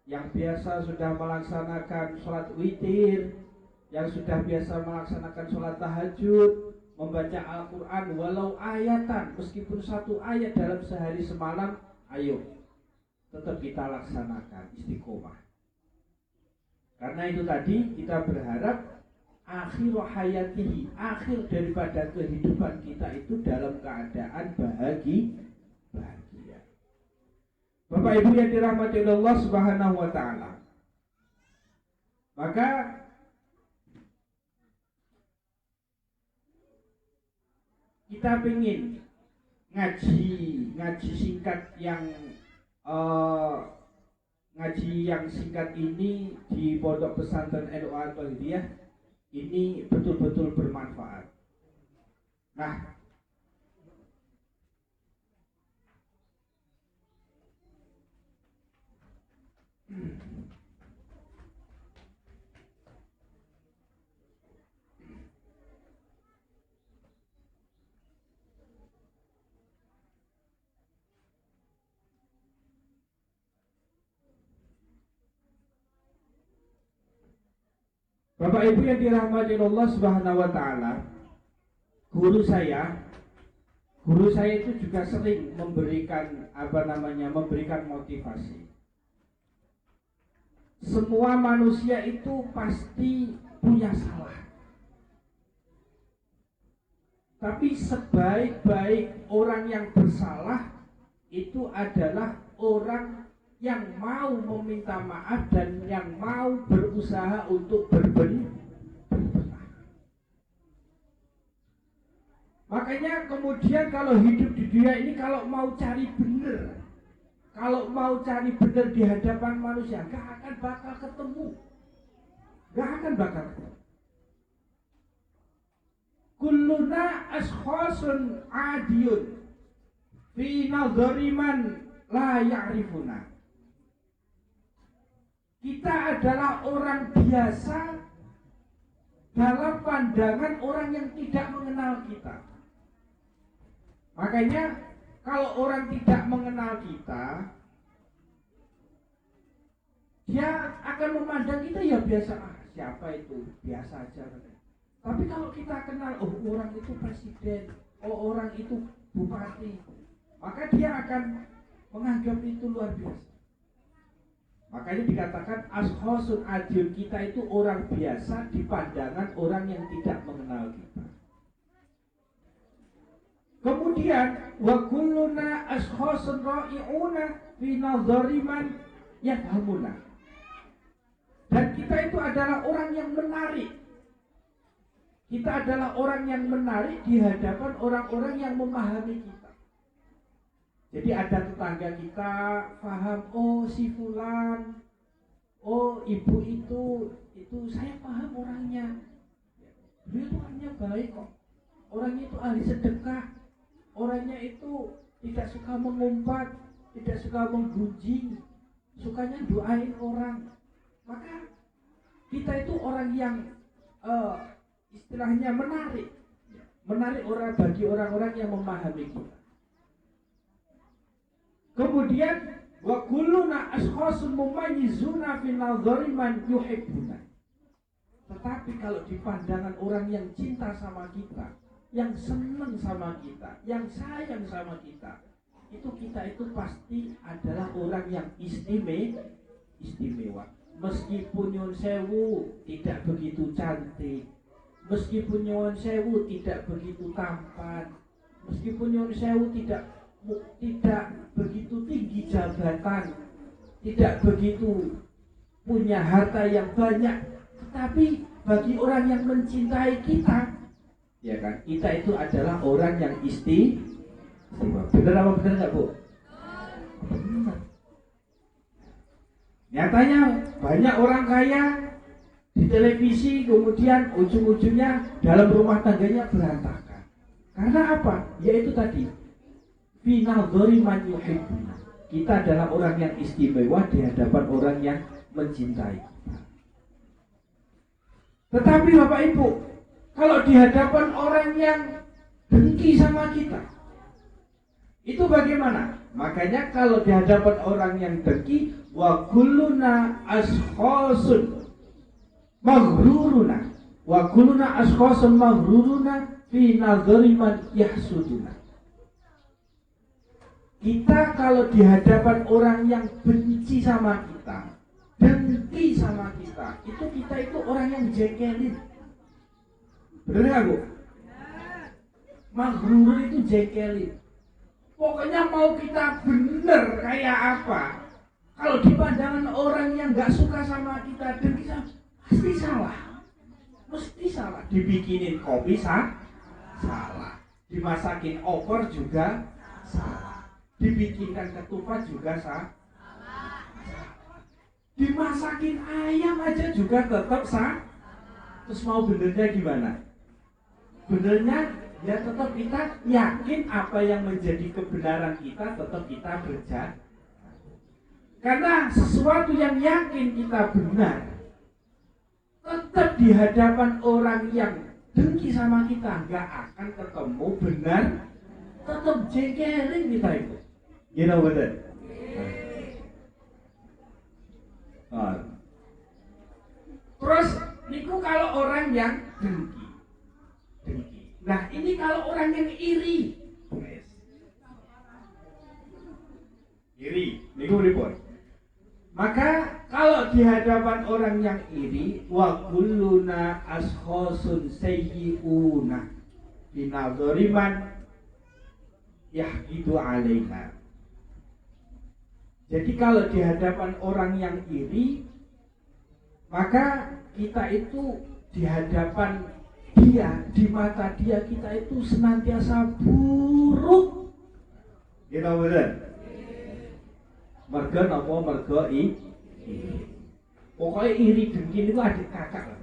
yang biasa sudah melaksanakan sholat witir, yang sudah biasa melaksanakan sholat tahajud, membaca Al-Quran walau ayatan, meskipun satu ayat dalam sehari semalam, ayo tetap kita laksanakan, istiqomah. Karena itu tadi kita berharap akhir hayatihi, akhir daripada kehidupan kita itu dalam keadaan bahagia. Bapak Ibu yang dirahmati Allah Subhanahu wa taala. Maka kita ingin ngaji singkat yang singkat ini di Pondok Pesantren NU Al-Bahidiyah ini betul-betul bermanfaat. Nah, Bapak Ibu yang dirahmati Allah Subhanahu wa taala, guru saya itu juga sering memberikan memberikan motivasi. semua manusia itu pasti punya salah. Tapi sebaik-baik orang yang bersalah itu adalah orang yang mau meminta maaf dan yang mau berusaha untuk berbenah. Makanya kemudian kalau hidup di dunia ini, kalau mau cari benar, kalau mau cari benar di hadapan manusia, gak akan bakal ketemu. Gak akan bakal ketemu. Kulluna ashkhasun adiyun fi nadhari man la ya'rifuna. Kita adalah orang biasa dalam pandangan orang yang tidak mengenal kita. Makanya kalau orang tidak mengenal kita, dia akan memandang kita ya biasa, siapa itu, biasa aja. Tapi kalau kita kenal, oh orang itu presiden, oh orang itu bupati, maka dia akan menganggap itu luar biasa. Makanya dikatakan ashkhasun adil, kita itu orang biasa di pandangan orang yang tidak mengenal kita. Kemudian wa kulluna ashkhasun ra'i'una fi nadhari man yafhamuna. Dan kita itu adalah orang yang menarik. Kita adalah orang yang menarik di hadapan orang-orang yang memahami kita. Jadi ada tetangga kita paham, oh si fulan, oh ibu itu saya paham orangnya. Dia itu orangnya baik kok. Orangnya itu ahli sedekah. Orangnya itu tidak suka mengumpat, tidak suka menggunjing, sukanya doain orang. Maka kita itu orang yang istilahnya menarik orang bagi orang-orang yang memahami kita. Kemudian wa kulluna ashkhasun mumayyizuna fi nadhari man yuhibbuna. Tetapi kalau di pandangan orang yang cinta sama kita, yang senang sama kita, yang sayang sama kita, itu kita itu pasti adalah orang yang istimewa. Meskipun nyuwun sewu tidak begitu cantik, meskipun nyuwun sewu tidak begitu tampan, meskipun nyuwun sewu tidak begitu tinggi jabatan, tidak begitu punya harta yang banyak, tetapi bagi orang yang mencintai kita, ya kan, kita itu adalah orang yang istimewa. Benar apa benar nggak, Bu? Benar. Nyatanya banyak orang kaya di televisi, kemudian ujung-ujungnya dalam rumah tangganya berantakan. Karena apa? Yaitu tadi, final dzori man yuhibbuna. Kita adalah orang yang istimewa di hadapan orang yang mencintai kita. Tetapi Bapak Ibu, kalau di hadapan orang yang dengki sama kita, itu bagaimana? Makanya kalau di hadapan orang yang dengki, wa kulluna ashkhasun maghruruna, wa kulluna ashkhasun maghruruna fi nadhari man yahsuduna. Kita kalau di hadapan orang yang benci sama kita, dengki sama kita, itu kita itu orang yang jengkelin. Bener gak, Bu? Maghrur itu jengkelin. Pokoknya mau kita bener kayak apa, kalau di pandangan orang yang gak suka sama kita, dengki sama, pasti salah. Mesti salah. Dibikinin kopi salah. Dimasakin opor juga salah. Dibikinkan ketupat juga salah. Dimasakin ayam aja juga tetap salah. Terus mau benernya gimana? Benernya ya tetap kita yakin apa yang menjadi kebenaran kita, tetap kita berjalan. Karena sesuatu yang yakin kita benar, tetap di hadapan orang yang dengki sama kita, gak akan ketemu benar, tetap jengkelin kita itu. Gila bener? Terus niku kalau orang yang dengki. Nah ini kalau orang yang iri. Iri, niku pripun? Maka kalau di hadapan orang yang iri, wa kulluna ashkhasun sayyi'una binadhariman yahqidu alaina. Jadi kalau di hadapan orang yang iri, maka kita itu di hadapan dia, di mata dia, kita itu senantiasa buruk. Gitu betul? Mergo napa mergo iri. Pokoknya iri dengki itu adik kakak lah.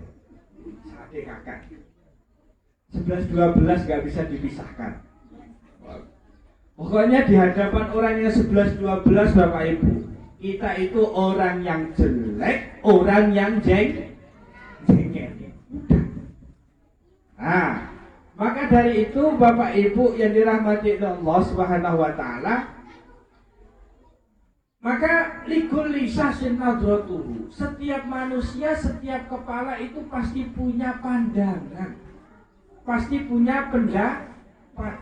Adik kakak. 11-12 gak bisa dipisahkan. Pokoknya di hadapan orang yang 11-12 Bapak Ibu, kita itu orang yang jelek, orang yang jengkel. Nah, maka dari itu Bapak Ibu yang dirahmati Allah Subhanahu wa taala, maka likulli syasin nadratuhu. Setiap manusia, setiap kepala itu pasti punya pandangan, pasti punya pendapat.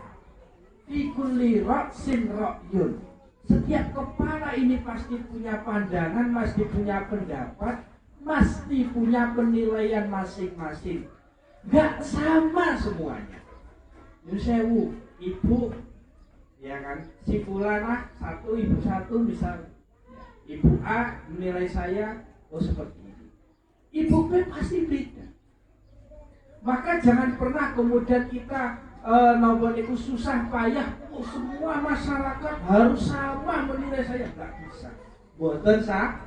Likulli ra'sin ra'yun. Setiap kepala ini pasti punya pandangan, pasti punya pendapat, pasti punya penilaian masing-masing. Gak sama semuanya. Yusewu, ibu, ya kan, si fulanah satu, ibu satu, misalnya Ibu A menilai saya, oh seperti ini. Ibu B pasti beda. Maka jangan pernah kemudian kita nopo niku susah payah, oh semua masyarakat harus sama menilai saya. Gak bisa. Boten sah.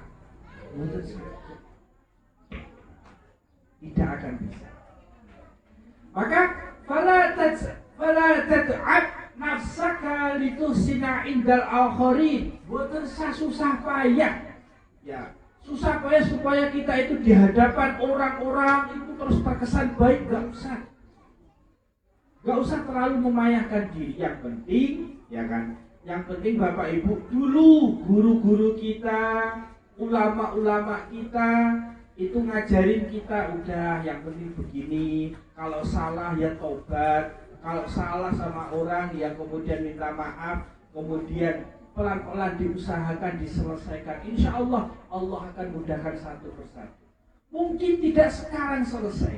Tidak akan bisa. Maka fala tad'ab nafsaka litusina indal akhirin. Boten susah payah. Ya, susah payah supaya kita itu di hadapan orang-orang itu terus terkesan baik, gak usah. Gak usah terlalu memayahkan diri. Yang penting, ya kan? Yang penting Bapak Ibu dulu guru-guru kita, ulama-ulama kita itu ngajarin kita, udah yang penting begini, kalau salah ya tobat, kalau salah sama orang ya kemudian minta maaf, kemudian pelan-pelan diusahakan diselesaikan. Insya Allah Allah akan mudahkan satu persatu. Mungkin tidak sekarang selesai,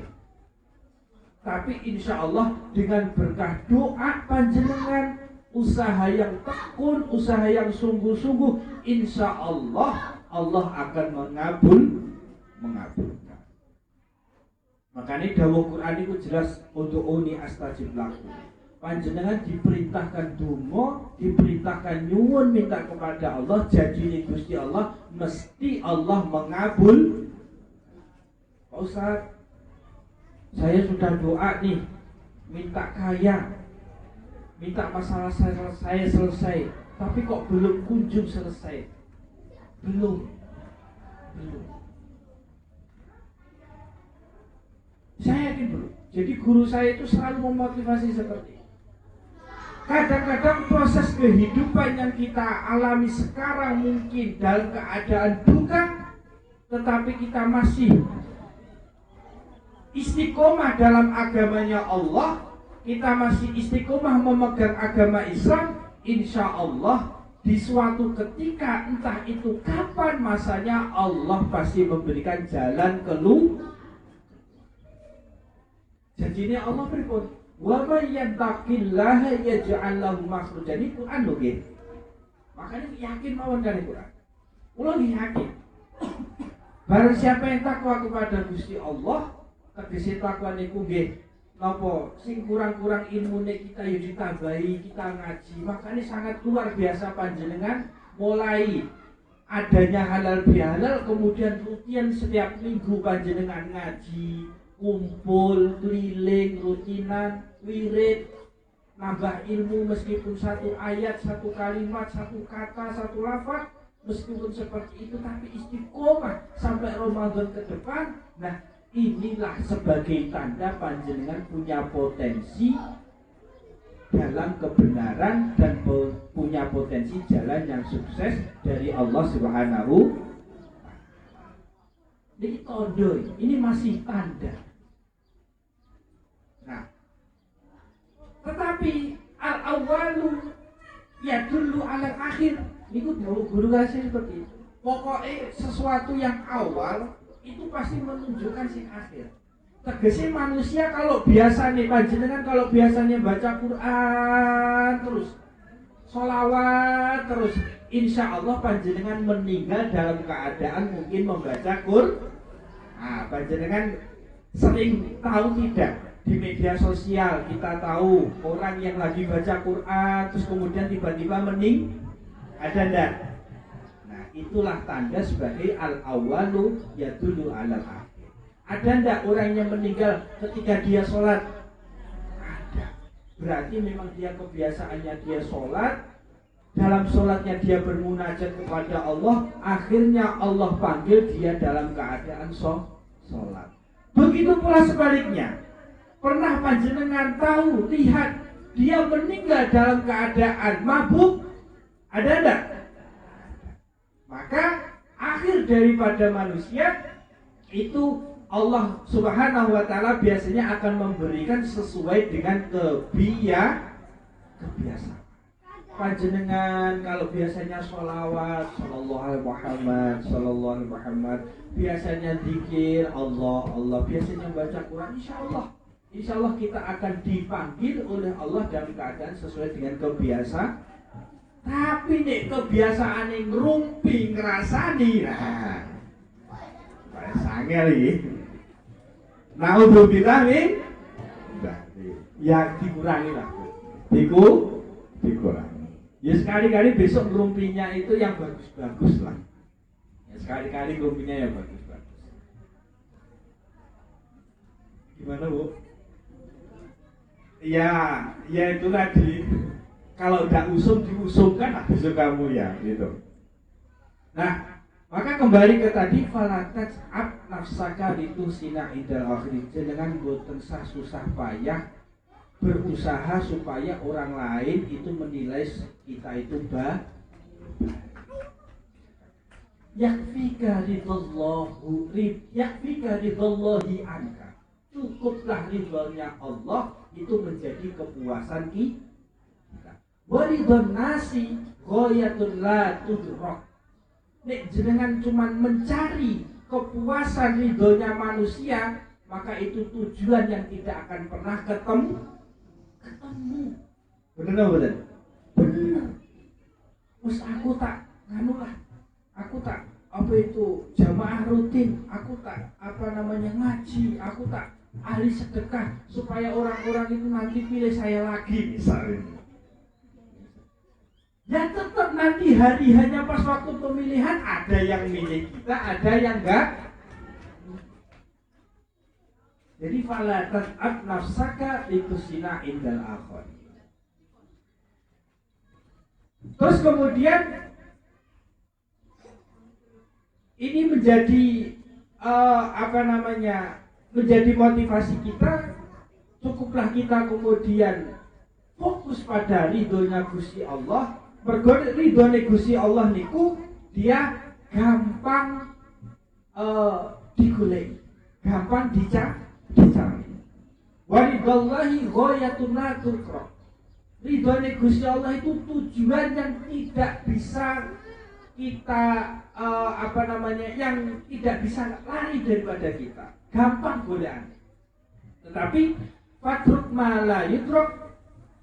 tapi insya Allah dengan berkah doa panjenengan, usaha yang tekun, usaha yang sungguh-sungguh, insya Allah Allah akan mengabulkan. Makanya dawuh Quran itu jelas, ud'uni astajib lakum. Panjenengan diperintahkan donga, diperintahkan nyuwun minta kepada Allah, janjine Gusti Allah mesti Allah mengabul. Pak Ustaz, saya sudah doa nih, minta kaya, minta masalah saya selesai, tapi kok belum kunjung selesai. Belum. Saya yakin belum. Jadi guru saya itu selalu memotivasi seperti itu. Kadang-kadang proses kehidupan yang kita alami sekarang mungkin dalam keadaan duka, tetapi kita masih istiqomah dalam agamanya Allah, kita masih istiqomah memegang agama Islam, insya Allah di suatu ketika, entah itu kapan masanya, Allah pasti memberikan jalan keluar. Janjinya Allah berikut, wa may yattaqillaha yaj'al lahu makhraja. Ini Quran lho nggih. Makanya yakin mawon kali Quran. Kula yakin. Barang siapa yang takwa kepada Gusti Allah, tegese takwa niku nggih napa sing kurang-kurang ilmune kita yo ditambahi, kita ngaji. Makanya sangat luar biasa panjenengan mulai adanya halal bihalal, kemudian rutin setiap minggu panjenengan ngaji, kumpul, keliling, rutinan, wirid, nambah ilmu meskipun satu ayat, satu kalimat, satu kata, satu lafaz, meskipun seperti itu tapi istiqomah sampai Ramadan ke depan. Nah, inilah sebagai tanda panjenengan punya potensi dalam kebenaran dan punya potensi jalan yang sukses dari Allah Subhanahu. Ini tondo, ini masih tanda. Nah, tetapi al-awwalu yadullu ala akhir. Ini guru saya seperti itu. Pokoknya sesuatu yang awal itu pasti menunjukkan sing akhir. Tegese manusia kalau biasanya panjenengan kalau biasanya baca Quran terus sholawat terus, insya Allah panjenengan meninggal dalam keadaan mungkin membaca Quran. Panjenengan sering tahu tidak di media sosial kita tahu orang yang lagi baca Quran terus kemudian tiba-tiba ada ndak? Nah itulah tanda sebagai al-awwalu yadullu alal akhir. Ada ndak orang yang meninggal ketika dia sholat? Ada. Berarti memang dia kebiasaannya dia sholat, dalam sholatnya dia bermunajat kepada Allah, akhirnya Allah panggil dia dalam keadaan sholat. Begitu pula sebaliknya. Pernah panjenengan tahu, lihat dia meninggal dalam keadaan mabuk? Ada enggak? Maka akhir daripada manusia itu Allah Subhanahu wa taala biasanya akan memberikan sesuai dengan kebiasaan. Panjenengan kalau biasanya sholawat sallallahu alaihi Muhammad, biasanya zikir Allah, biasanya baca Quran, insya Allah kita akan dipanggil oleh Allah dalam keadaan sesuai dengan kebiasaan. Tapi nek kebiasaan yang ngerumpi ngerasani, sangel iki. Nah untuk vitamin, ya dikurangi lah, dikurangi. Ya sekali-kali besok ngerumpinya itu yang bagus-bagus lah. Ya sekali-kali ngerumpinya yang bagus-bagus. Gimana Bu? Ya itu tadi. Kalau udah diusungkan habis itu kamu ya gitu. Nah, maka kembali ke tadi falatat ab nafsaka litusina idal akhir. Jangan boten susah payah berusaha supaya orang lain itu menilai kita itu baik. Yakfika ridallahi anka. Cukuplah ridhonya Allah itu menjadi kepuasan kita. Waridon nasi ghayatul la tudrak. Nek jenengan cuman mencari kepuasan ridhonya manusia, maka itu tujuan yang tidak akan pernah ketemu. Bener bener. Terus aku tak apa itu jamaah rutin, aku tak ngaji, aku tak ahli sedekah supaya orang-orang itu nanti pilih saya lagi misalnya. Ya tetap nanti hanya pas waktu pemilihan ada yang milih kita, ada yang enggak. Jadi fala tas'ab nafsaka litusina indal akhir. Terus kemudian ini menjadi menjadi motivasi kita. Cukuplah kita kemudian fokus pada ridhonya Gusti Allah. Mergo ridhone Gusti Allah niku dia gampang digoleki, gampang dicari. Walidallahi ghayatun la tudrak. Ridhone Gusti Allah itu tujuan yang tidak bisa kita yang tidak bisa lari daripada kita. Gampang golekan. Tetapi fatruk ma la yudrak.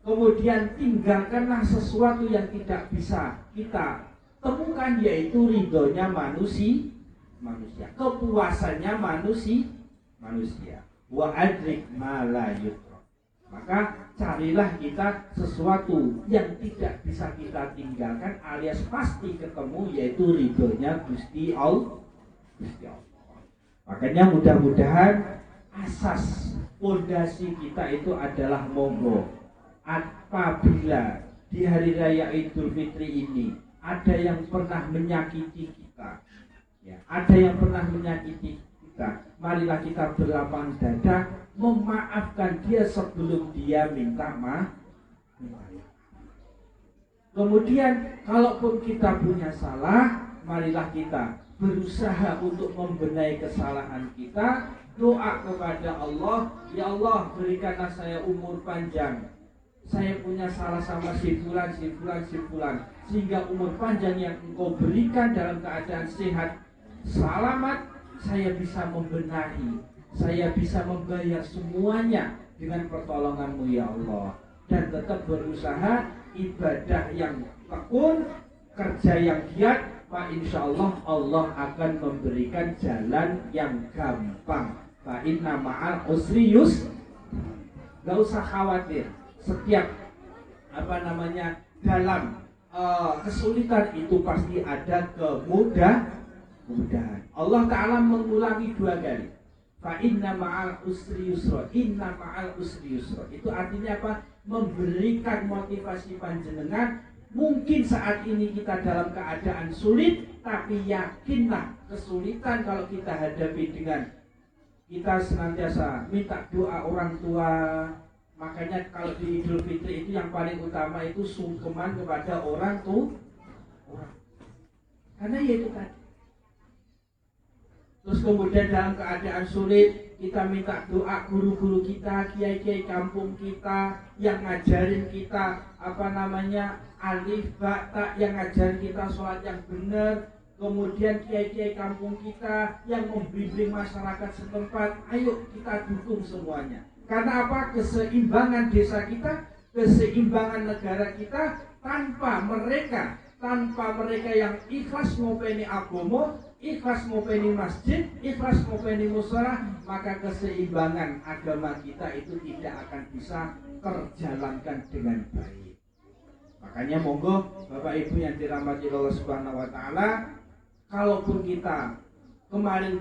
Kemudian tinggalkanlah sesuatu yang tidak bisa kita temukan, yaitu ridhonya manusia, kepuasannya manusia. Wa adrik ma la yudrak. Maka carilah kita sesuatu yang tidak bisa kita tinggalkan alias pasti ketemu, yaitu ridhonya Gusti Allah. Makanya mudah-mudahan asas pondasi kita itu adalah monggo. Apabila di hari raya Idul Fitri ini ada yang pernah menyakiti kita, marilah kita berlapang dada memaafkan dia sebelum dia minta maaf. Kemudian kalaupun kita punya salah, marilah kita berusaha untuk membenahi kesalahan kita. Doa kepada Allah, ya Allah berikanlah saya umur panjang saya punya salah sama si fulan, sehingga umur panjang yang engkau berikan dalam keadaan sehat, selamat, saya bisa membenahi, saya bisa membayar semuanya dengan pertolonganmu ya Allah. Dan tetap berusaha, ibadah yang tekun, kerja yang giat, Pak, insya Allah Allah akan memberikan jalan yang gampang. Fa inna ma'al usri yusra. Gak usah khawatir. Setiap dalam kesulitan itu pasti ada kemudahan. Allah Ta'ala mengulangi 2 kali. Fa inna ma'al usri yusra. Inna ma'al usri yusra. Itu artinya apa? Memberikan motivasi panjenengan. Mungkin saat ini kita dalam keadaan sulit, tapi yakinlah kesulitan kalau kita hadapi dengan kita senantiasa minta doa orang tua. Makanya kalau di Idul Fitri itu yang paling utama itu sungkeman kepada orang tua. Karena ya itu tadi. Terus kemudian dalam keadaan sulit kita minta doa guru-guru kita, kiai-kiai kampung kita yang ngajarin kita alif, ba, ta, yang ngajarin kita sholat yang benar. Kemudian kiai-kiai kampung kita yang membimbing masyarakat setempat, ayo kita dukung semuanya. Karena apa? Keseimbangan desa kita, keseimbangan negara kita, tanpa mereka yang ikhlas ngopeni agomo, ikhlas ngopeni masjid, ikhlas ngopeni musyawarah, maka keseimbangan agama kita itu tidak akan bisa terjalankan dengan baik. Makanya monggo Bapak Ibu yang dirahmati Allah Subhanahu wa taala, kalaupun kita kemarin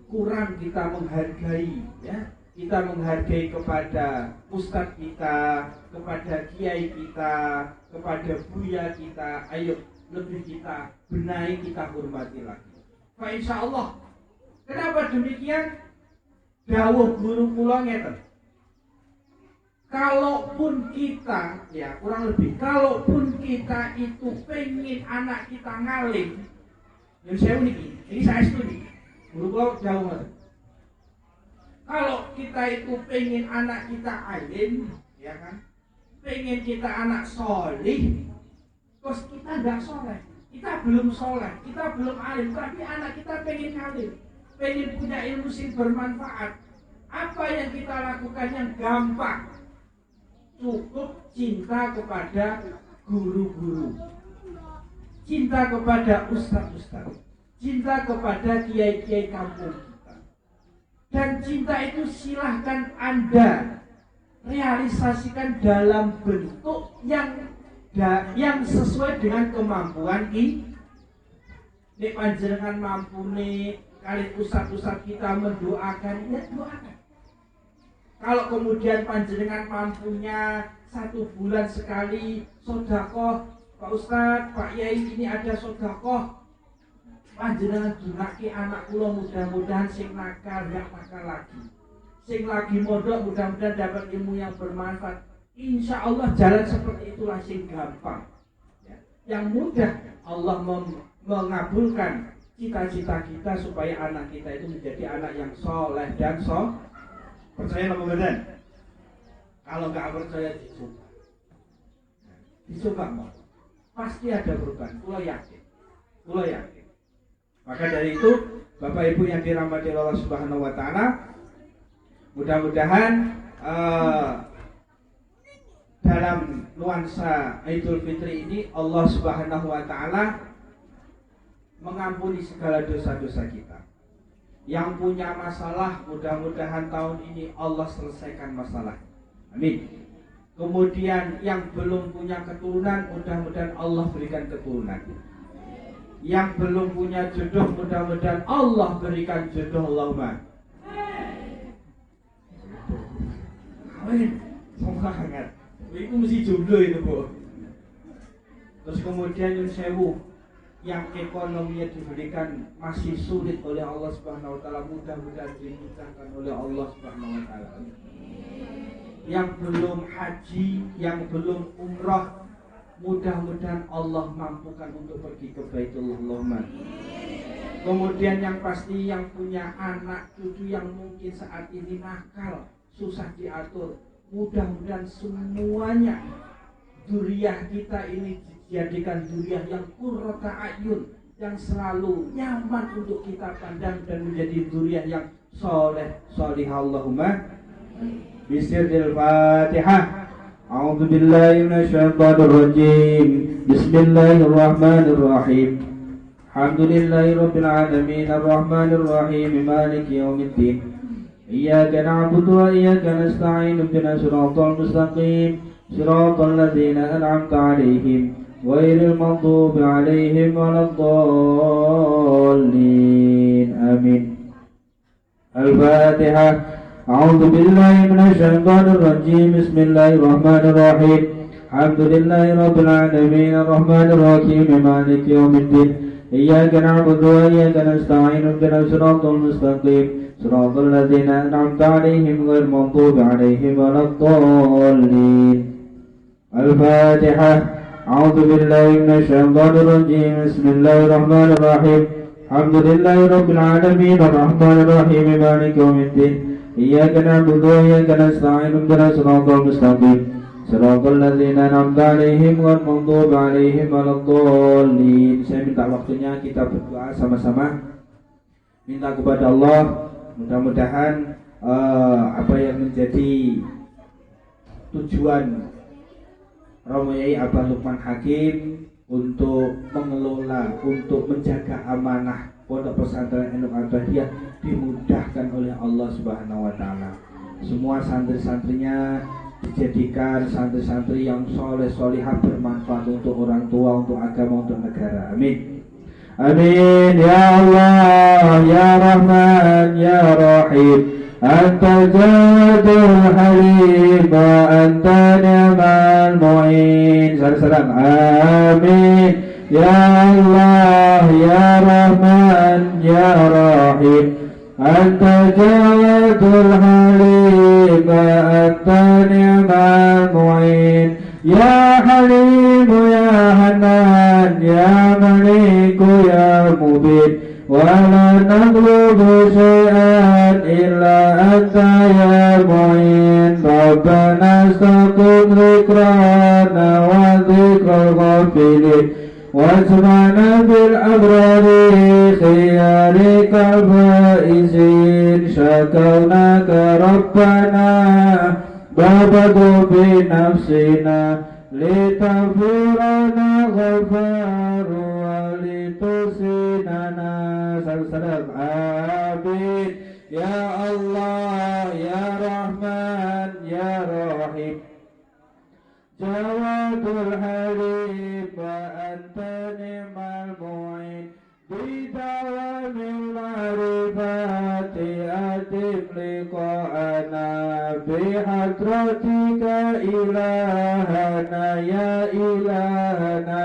kurang kita menghargai, ya, kita menghargai kepada ustadz kita, kepada kiai kita, kepada buya kita, ayo lebih kita benahi, kita hormati lagi. Pak, insya Allah. Kenapa demikian? Dawuh guru kula ngeten. Kalaupun kita, ya kurang lebih, kalaupun kita itu pengen anak kita ngalim, yang saya unik, ini saya setuju. Guru kula jauh ngeten. Kalau kita itu pengen anak kita alim, ya kan, pengen kita anak solih, terus kita nggak soleh, kita belum soleh, kita belum alim, tapi anak kita pengen alim, pengen punya ilmu yang bermanfaat. Apa yang kita lakukan yang gampang? Cukup cinta kepada guru-guru, cinta kepada ustaz-ustaz, cinta kepada kiai-kiai kampung. Dan cinta itu silahkan Anda realisasikan dalam bentuk yang sesuai dengan kemampuan kita. Nek panjenengan mampu nih, kali ustaz-ustaz kita mendoakan, ya doakan. Kalau kemudian panjenengan mampunya 1 bulan sekali sedekah, Pak Ustaz, Pak Yai, ini ada sedekah, panjenengan dunake anak kula, mudah-mudahan sing nakal gak nakal lagi, sing lagi mondok mudah-mudahan dapat ilmu yang bermanfaat. Insya Allah jalan seperti itulah sing gampang, ya. Yang mudah Allah mengabulkan cita-cita kita supaya anak kita itu menjadi anak yang soleh dan percaya apa benar? Kalau nggak percaya dicoba mau, pasti ada perubahan. Kula yakin. Maka dari itu, Bapak Ibu yang dirahmati Allah Subhanahu wa taala, mudah-mudahan dalam nuansa Idul Fitri ini Allah Subhanahu wa taala mengampuni segala dosa-dosa kita. Yang punya masalah, mudah-mudahan tahun ini Allah selesaikan masalah. Amin. Kemudian yang belum punya keturunan, mudah-mudahan Allah berikan keturunan. Yang belum punya jodoh, mudah-mudahan Allah berikan jodoh. Allahumma amin. Semangat. Itu mesti jodoh itu, Bu. Terus kemudian yang sewu, yang ekonominya diberikan masih sulit oleh Allah Subhanahu wa taala, mudah-mudahan dimudahkan oleh Allah Subhanahu wa taala. Yang belum haji, yang belum umrah, mudah-mudahan Allah mampukan untuk pergi ke Baitullah. Allahumma. Kemudian yang pasti yang punya anak cucu yang mungkin saat ini nakal, susah diatur, Mudah-mudahan semuanya dzurriyyah kita ini dijadikan dzurriyyah yang qurrata a'yun, yang selalu nyaman untuk kita pandang dan menjadi dzurriyyah yang soleh solihah. Allahumma bisirril Fatihah. A'udzu billahi minasyaitonir rajim. Bismillahirrahmanirrahim. Alhamdulillahirabbil alamin arrahmanir rahim maliki yaumiddin. Iyyaka na'budu wa iyyaka nasta'in ihdinas siratal mustaqim siratal ladzina an'amta 'alaihim ghairil maghdubi 'alaihim waladdallin. Amin. Al-Fatihah. A'udzu billahi minasyaitonir rajim. Bismillahirrahmanirrahim. Alhamdulillahirabbil alamin arrahmanir rahim maliki yaumiddin. Iyyaka na'budu wa iyyaka nasta'in ihdinas siratal mustaqim siratal ladzina an'amta 'alaihim ghairil maghdubi 'alaihim waladdallin. Al-Fatihah. A'udzu billahi minasyaitonir rajim. Bismillahirrahmanirrahim. Alhamdulillahirabbil alamin arrahmanir rahim maliki yaumiddin. Iyyaka na'budu wa iyyaka nasta'in ihdinas siratal mustaqim siratal ladzina an'amta 'alaihim ghairil maghdubi 'alaihim waladdallin. Saya minta waktunya kita berdoa sama-sama. Minta kepada Allah mudah-mudahan apa yang menjadi tujuan Romo Yai Abah Lukman Hakim untuk mengelola, untuk menjaga amanah Pondok Pesantren Ainul Abadiyah dimudahkan oleh Allah Subhanahu wa taala. Semua santri-santrinya dijadikan santri-santri yang soleh solihah, bermanfaat untuk orang tua, untuk agama, untuk negara. Amin. Amin ya Allah ya Rahman ya Rahim. Anta Jadul Halim wa anta ni'mal mu'in. Salam. Amin ya Allah ya Rahman ya Rahim. Anta Jadul Halim wa anta ni'mal mu'in. Ya Halim ya Hanan ya Malik ya Mubin. ولا نطلب شيئا إلا أنت يا معين. ربنا استقم ذكرانا وذكر الغافلين واجمعنا بالأبرار خيارك الفائزين. شكوناك ربنا بابدوا بنفسنا لتغفرنا غفار ولتحسننا. Salam. Amin ya Allah ya Rahman ya Rahim. Jawadul Halim wa anta ni'mal mu'in. Bidawamil ma'rifati atim liqa'ana bihadratika ilahana ya ilahana.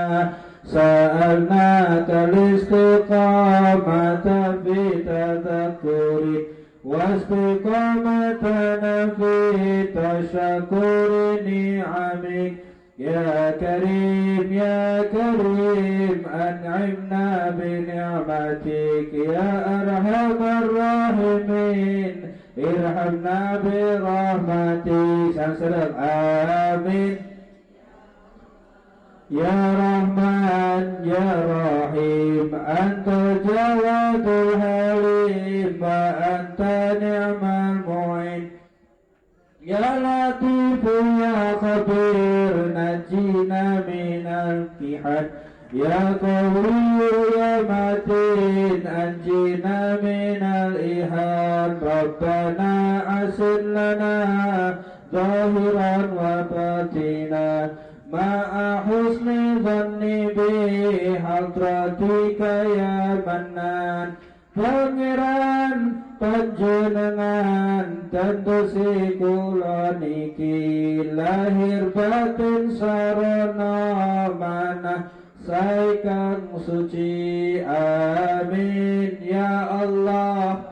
Sa'alnaka al-istiqamata fi tadhakkuri wastiqamatana fi tashakkuri ni'amik. Ya Karim ya Karim an'imna bi ni'matik. Ya Arhamar Rahimin irhamna bi rahmatik. Salam. Amin ya Rahman ya Rahim. Anta Jawadul Halim wa anta ni'mal mu'in. Ya Latif ya Khabir najina minal fihan. Ya Qawi ya Matin anjina minal ihan. Rabbana asin lana zahiran wa batina ma'a husni dhanni bi hadratika ya Mannan. Pangeran panjenengan tentusi kula niki lahir batin sarana manah sae kang suci. Amin ya Allah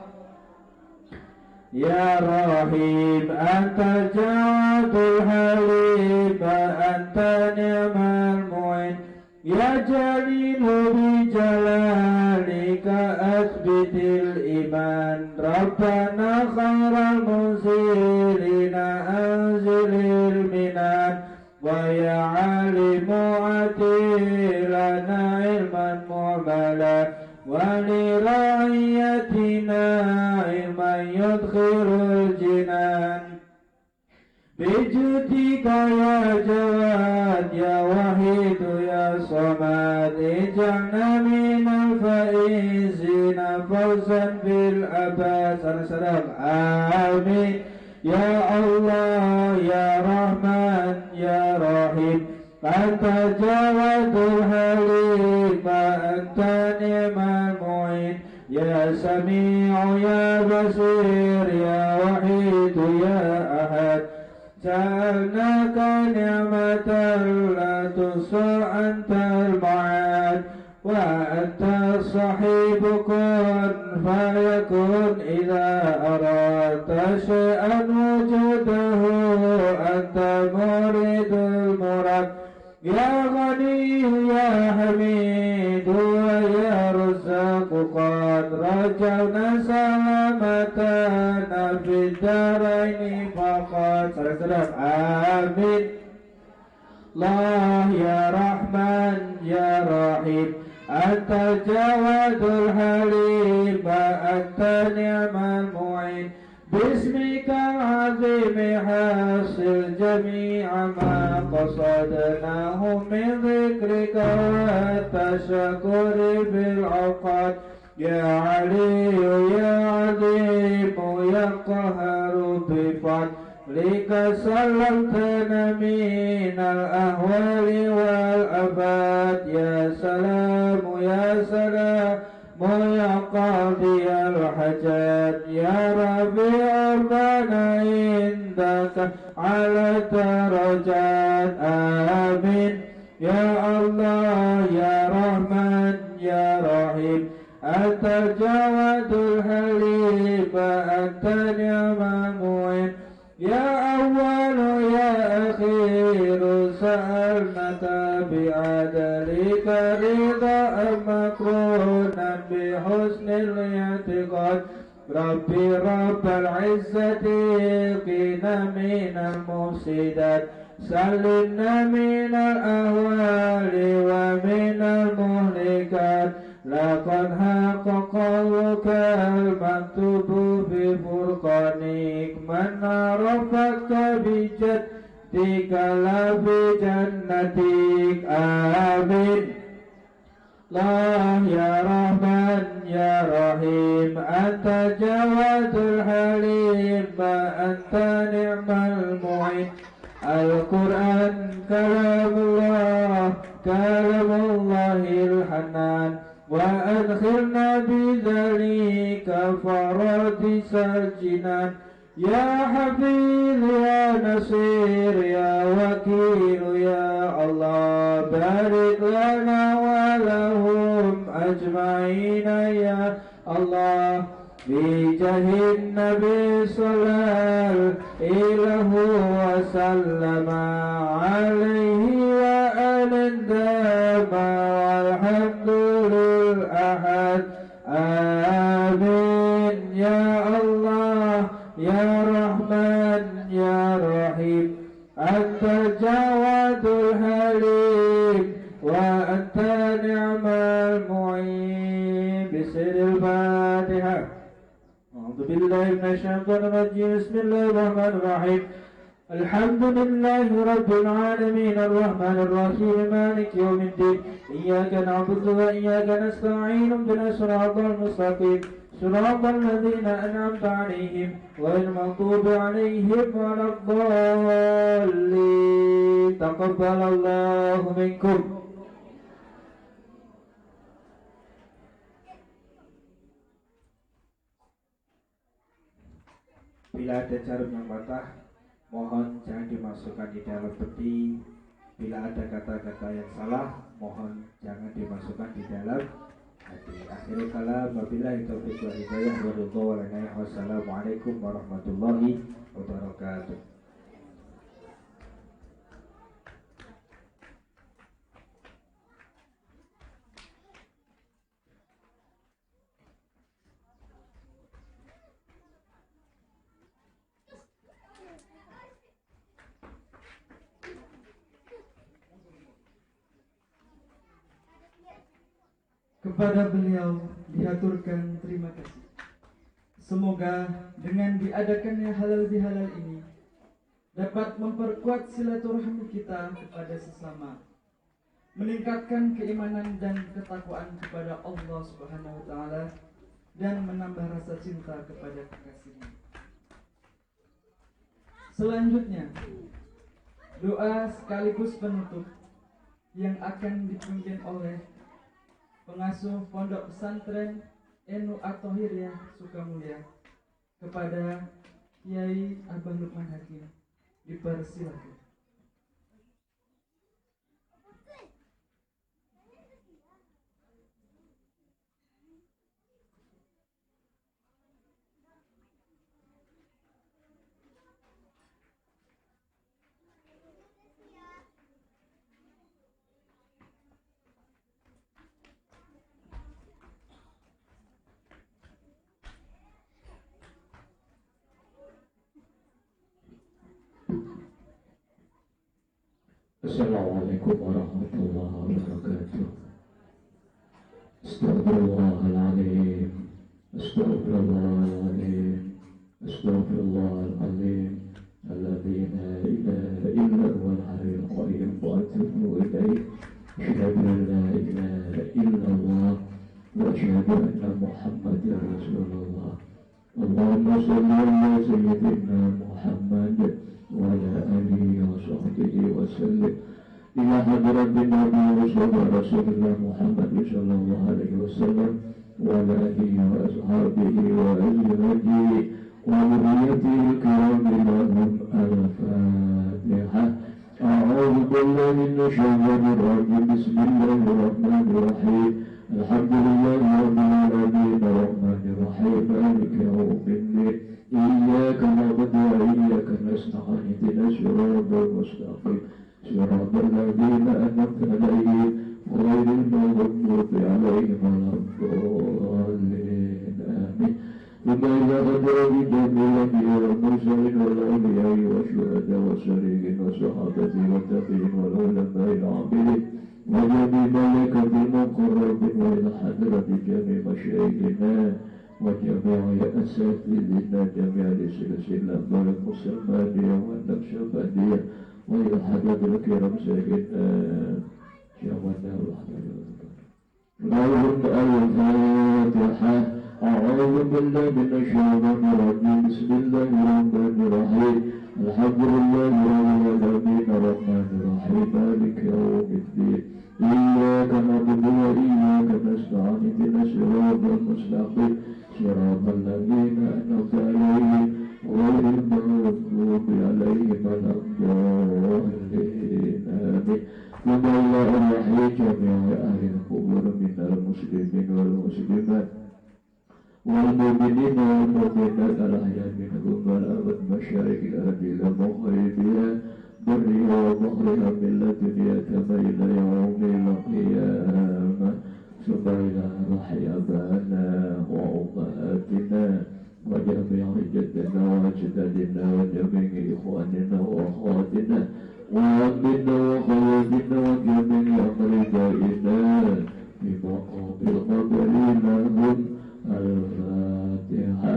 ya Rahim. Anta Jadul Halim wa anta ni'mal mu'in. Ya Jalilu bi jalalika asbitil iman. Rabbana khairal munzilina anzil ويا عالم أتي لنا علما معملا ولرعيتنا علما يدخل الجنان بجودك يا جواد يا وحيد يا صمد اجعلنا من الفائزين فوزا بالأبد سلام آمين يا الله يا رحمن يا رحيم أنت جواد الحليم أنت نعم المعين يا سميع يا بصير يا وحيد يا أحد جعلناك نعمة لا تحصى أنت المعاد وأنت صاحب كن فيكون إذا أردت شيئا وجوده أنت مريد المراد يا غني يا حميد ويا رزاق قد رجونا سلامتنا في الدارين فقط سلام آمين الله يا رحمن يا رحيم أنت الجواد الحليم أنت نعم المعين باسمك العظيم حاصل جميع ما قصدناه من ذكرك والتشكر بالعقاد يا علي يا عظيم يا قهر بفضلك سلمتنا من الأهوال والأباد يا سلام يا سلام يا قاضي الحاجات يا ربيع ربنا عندك على درجات آمين يا الله يا رحمن يا رحيم أنت الجواد الحليم أنت نعم المعين يا أول يا أخير سألناك بعدلك رضا مكرونا بحسن الاعتقاد ربي رب العزة قنا من المفسدات سلمنا من الأهوال ومن المهلكات لقد حقق قولك المكتوب في فرقانك من عرفك بجدك لا بجنتك آمين الله يا رحمن يا رحيم أنت جواد الحليم أنت نعم المعين القرآن كلام الله الحنان وأدخلنا بذلك فرادس الجنان يا حفيظ يا نصير يا وكيل يا الله بارك لنا ولهم أجمعين يا الله بجاه النبي صلى الله وسلم عليه وآل دام والحمد للأحد آمين يا الله يا رحمن يا رحيم أنت الجواد الحليم وأنت نعم المعين بسر الفاتحة أعوذ بالله من الشيطان الرجيم بسم الله الرحمن الرحيم الحمد لله رب العالمين الرحمن الرحيم مالك يوم الدين إياك نعبد وإياك نستعين اهدنا الصراط المستقيم صراط الذين أنعمت عليهم غير المغضوب عليهم ولا الضالين تقبل الله منكم. Bila ada jarum yang patah, mohon jangan dimasukkan di dalam peti. Bila ada kata-kata yang salah, mohon jangan dimasukkan di dalam hati. Akhirul kalam, wabillahi taufiq wal hidayah wa ridha wal inayah. Wassalamualaikum warahmatullahi wabarakatuh. Kepada beliau dihaturkan terima kasih. Semoga dengan diadakannya halal bihalal ini dapat memperkuat silaturahmi kita kepada sesama, meningkatkan keimanan dan ketakwaan kepada Allah Subhanahu wa taala, dan menambah rasa cinta kepada kekasihnya. Selanjutnya, doa sekaligus penutup yang akan dipimpin oleh pengasuh Pondok Pesantren Enu At-Thahiriyah Sukamulya kepada Kiai Abah Lukman Hakim. Dipersilakan. Assalamualaikum warahmatullahi wabarakatuh. Astaghfirullahaladzim, astaghfirullahaladzim, astaghfirullahaladzim, alladzi la ilaha illa huwal hayyul qayyum wa atubu ilaih. Asyhadu an la ilaha illallah wa asyhadu anna Muhammadar Rasulullah. Allahumma shalli ala sayyidina Muhammad وعلى آله وصحبه وسلم إلى حضرة النبي وصحبه رسول الله محمد صلى الله عليه وسلم وعلى آله وأصحابه وأزواجه وذريته الكرام لهم الفاتحة. أعوذ بالله من الشيطان الرجيم. بسم الله الرحمن الرحيم. الحمد لله رب العالمين الرحمن الرحيم مالك يوم الدين إياك نعبد وإياك نستعين اهدنا الصراط المستقيم صراط الذين أنعمت عليهم غير المغضوب عليهم ولا الضالين آمين. ثم إذا قدر بجميع الأنبياء والمرسلين والأولياء والشهداء والصالحين والصحابة والتابعين والعلماء العاملين وجميع ملائكة المقربين وإلى حضرة جميع مشايخنا وجميع أساتذتنا جميع السلسلة والمسلمانية والنقشبندية وإلى حضرة الكرام سيدنا شيخنا لهم الفاتحة. أعوذ بالله من الشيطان الرجيم. بسم الله الرحمن الرحيم. الحمد لله رب العالمين الرحمن الرحيم مالك يوم الدين إياك نعبد وإياك نستعين اهدنا الصراط المستقيم صراط الذين أنعمت عليهم غير المغضوب عليهم ولا الضالين آمين. ثم إلى أرواح جميع أهل القبور من المسلمين والمسلمات والمؤمنين والمؤمنات الأحياء منهم والأموات مشارق الأرض إلى مغربها برها وبحرها من لدنيا كما إلى يوم القيامة. ثم إلى أرواح آبائنا وأمهاتنا وجميع جدنا وأجدادنا وجميع إخواننا وأخواتنا وعمنا وخواتنا وجميع أمريكائنا بمقام القبرين لهم الفاتحة.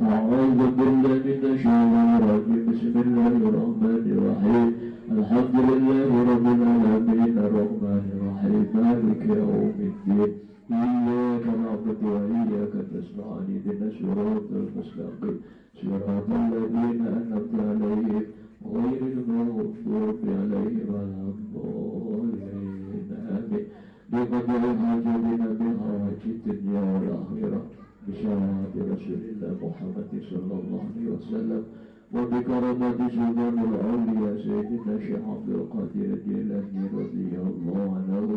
أعوذ بالله من الشيطان الرجيم. بسم الله الرحمن الرحيم. الحمد لله رب العالمين الرحمن الرحيم مالك يوم الدين إياك نعبد وإياك نستعين اهدنا الصراط المستقيم صراط الذين أنعمت عليهم غير المغضوب عليهم ولا الضالين آمين. بقدر حاجتنا بحوائج الدنيا والآخرة بشهادة رسول الله محمد صلى الله عليه وسلم وبكرامة سلطان الأولياء سيدنا الشيخ عبد القادر الجيلاني رضي الله عنه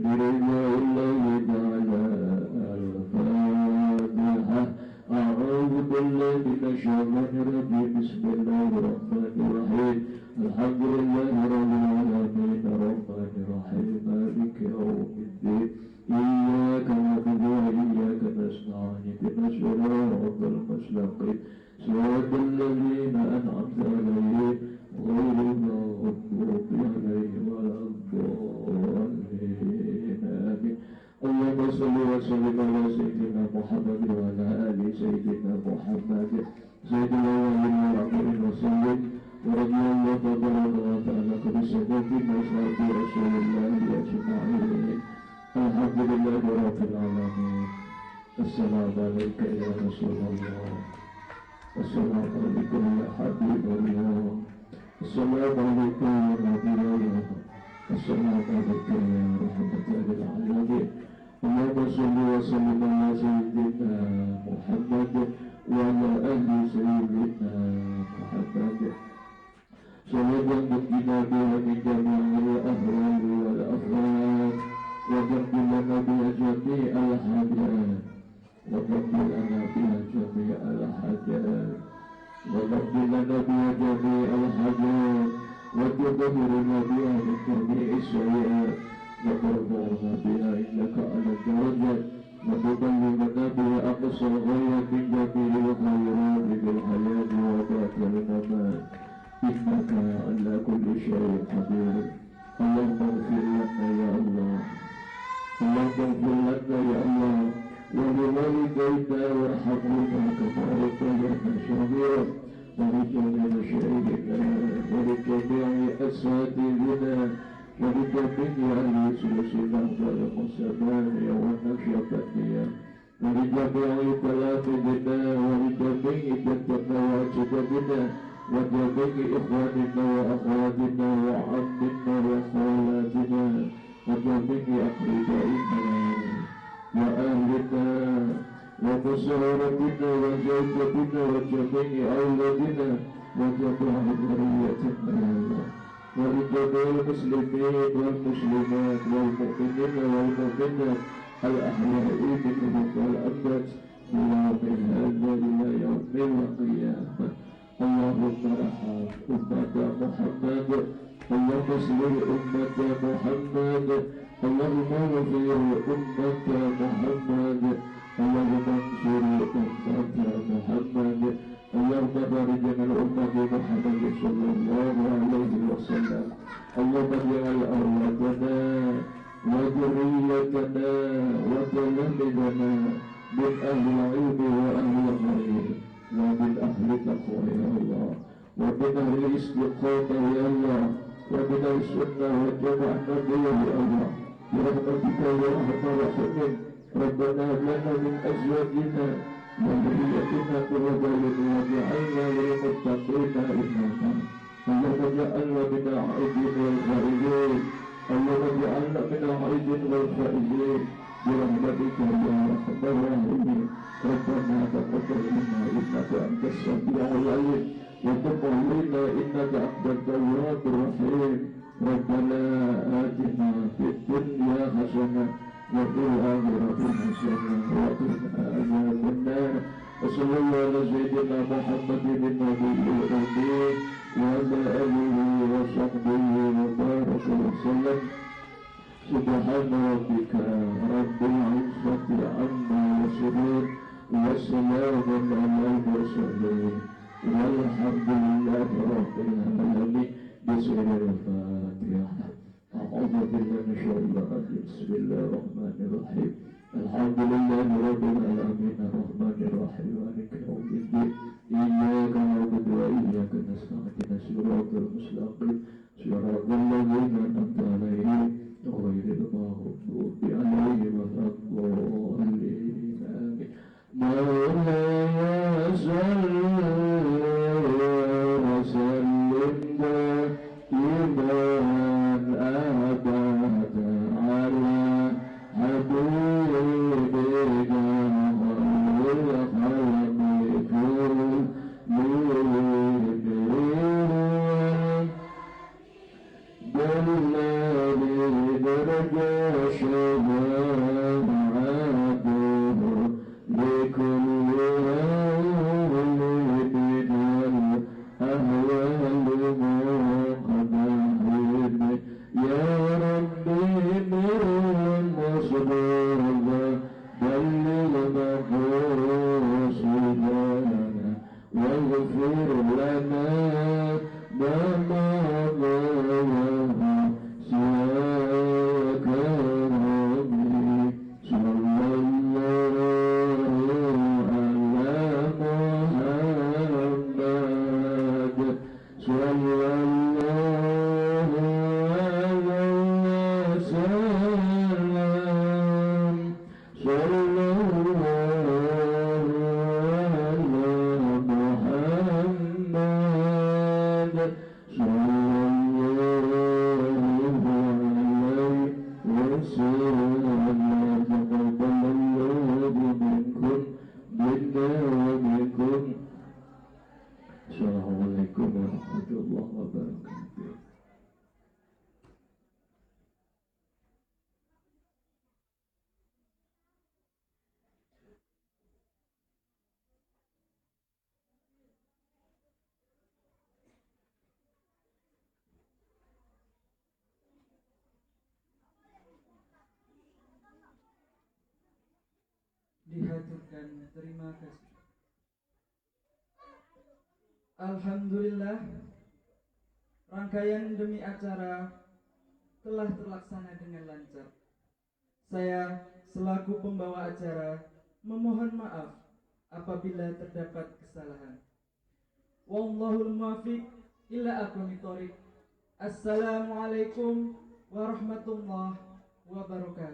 لرضا الله تعالى. الفاتحة. أعوذ بالله من الشيطان الرجيم. بسم الله الرحمن الرحيم. الحمد لله رب العالمين الرحمن الرحيم مالك يوم الدين إياك نعبد وإياك نستعين اهدنا الصراط المستقيم صراط الذين أنعمت عليهم غير المغضوب عليهم ولا الضالين آمين. اللهم صل محمد وعلى آل سيدنا محمد سيد الأولين والآخرين وسلم ورضي الله تبارك وتعالى عن سادتنا أصحاب رسول الله أجمعين. الحمد لله رب العالمين. السلام عليك يا رسول الله. السلام عليكم يا حبيب الله. السلام عليكم يا نبي الله. السلام عليكم يا رحمة للعالمين. اللهم صل وسلم على سيدنا محمد وعلى آل سيدنا محمد. صلاة بنا بها من جميع الأهوال والأفراد وجنب لنا بها جميع الحاجات وجنب لنا بها جميع الحاجات وجنب لنا بها جميع الحاجات وتطهرنا بها من جميع السيئات وترفعنا بها إنك على الدرجات وتبلغنا بها أقصى الغاية من جميع الخيرات بالحياة وبعد الممات إنك على كل شيء قدير. اللهم اغفر لنا يا الله. اللهم اغفر لنا يا الله ولوالدينا وارحمهما كما ربيانا صغيرا ولجميع مشايخنا ولجميع أساتذتنا ولجميع أهل سلسلة والمسلمين والنشطة ولجميع تلامذنا ولجميع جدنا وجدتنا وجميع إخواننا وأخواتنا وعمنا وخالاتنا وجميع أقربائنا وأهلنا ومسارتنا وزوجتنا وجميع أولادنا وجميع ذريتنا يا الله ولجميع المسلمين والمسلمات والمؤمنين والمؤمنات الأحياء منهم والأموات من هذا إلى يوم القيامة. اللهم ارحم أمة محمد. اللهم اصلح أمة محمد. اللهم اغفر أمة محمد. اللهم انصر أمة محمد. اللهم بارك من أمة محمد صلى الله عليه وسلم. اللهم اجعل أولادنا وذريتنا وتلامذنا من أهل العلم وأهل الخير ومن أهل التقوى يا الله ومن أهل الاستقامة يا الله ومن السنة والجماعة يا الله برحمتك يا أرحم الراحمين. ربنا هب لنا من أزواجنا وذريتنا قرة أعين واجعلنا للمتقين إماما. اللهم اجعلنا من العائدين والخائفين. اللهم اجعلنا من العائدين والخائفين برحمتك يا أرحم الراحمين. ربنا تقبل منا إنك أنت السميع العليم وتب علينا إنك أنت التواب الرحيم. ربنا آتنا في الدنيا حسنة وفي الآخرة حسنة وقنا عذاب النار. وصلى الله على سيدنا محمد النبي الأمي وعلى آله وصحبه وبارك وسلم. سبحان ربك رب العزة عما يصفون والسلام على المرسلين والحمد لله رب العالمين. بسم الفاتحة. أعوذ بالله من الشيطان الرجيم. بسم الله الرحمن الرحيم. الحمد لله رب العالمين الرحمن الرحيم مالك يوم الدين. إياك نعبد وإياك نستعين صراط المستقيم صراط الذين أنعمت عليهم غير المغضوب عليهم ولا الضالين. آمين. مولاي صل وسلم دائما أبدا على حبيبك خير الخلق بالذي درجة شفاعته لكل يوم من الأهوال مقدم يا ربي من مصدر بلغ مقصودنا واغفر لنا ما مضى سواك ربي صلى الله Assalamualaikum warahmatullahi wabarakatuh. Dihaturkan terima kasih. Alhamdulillah, rangkaian demi acara telah terlaksana dengan lancar. Saya selaku pembawa acara memohon maaf apabila terdapat kesalahan. Wallahul muwaffiq ila aqwamit thoriq. Assalamualaikum warahmatullahi wabarakatuh.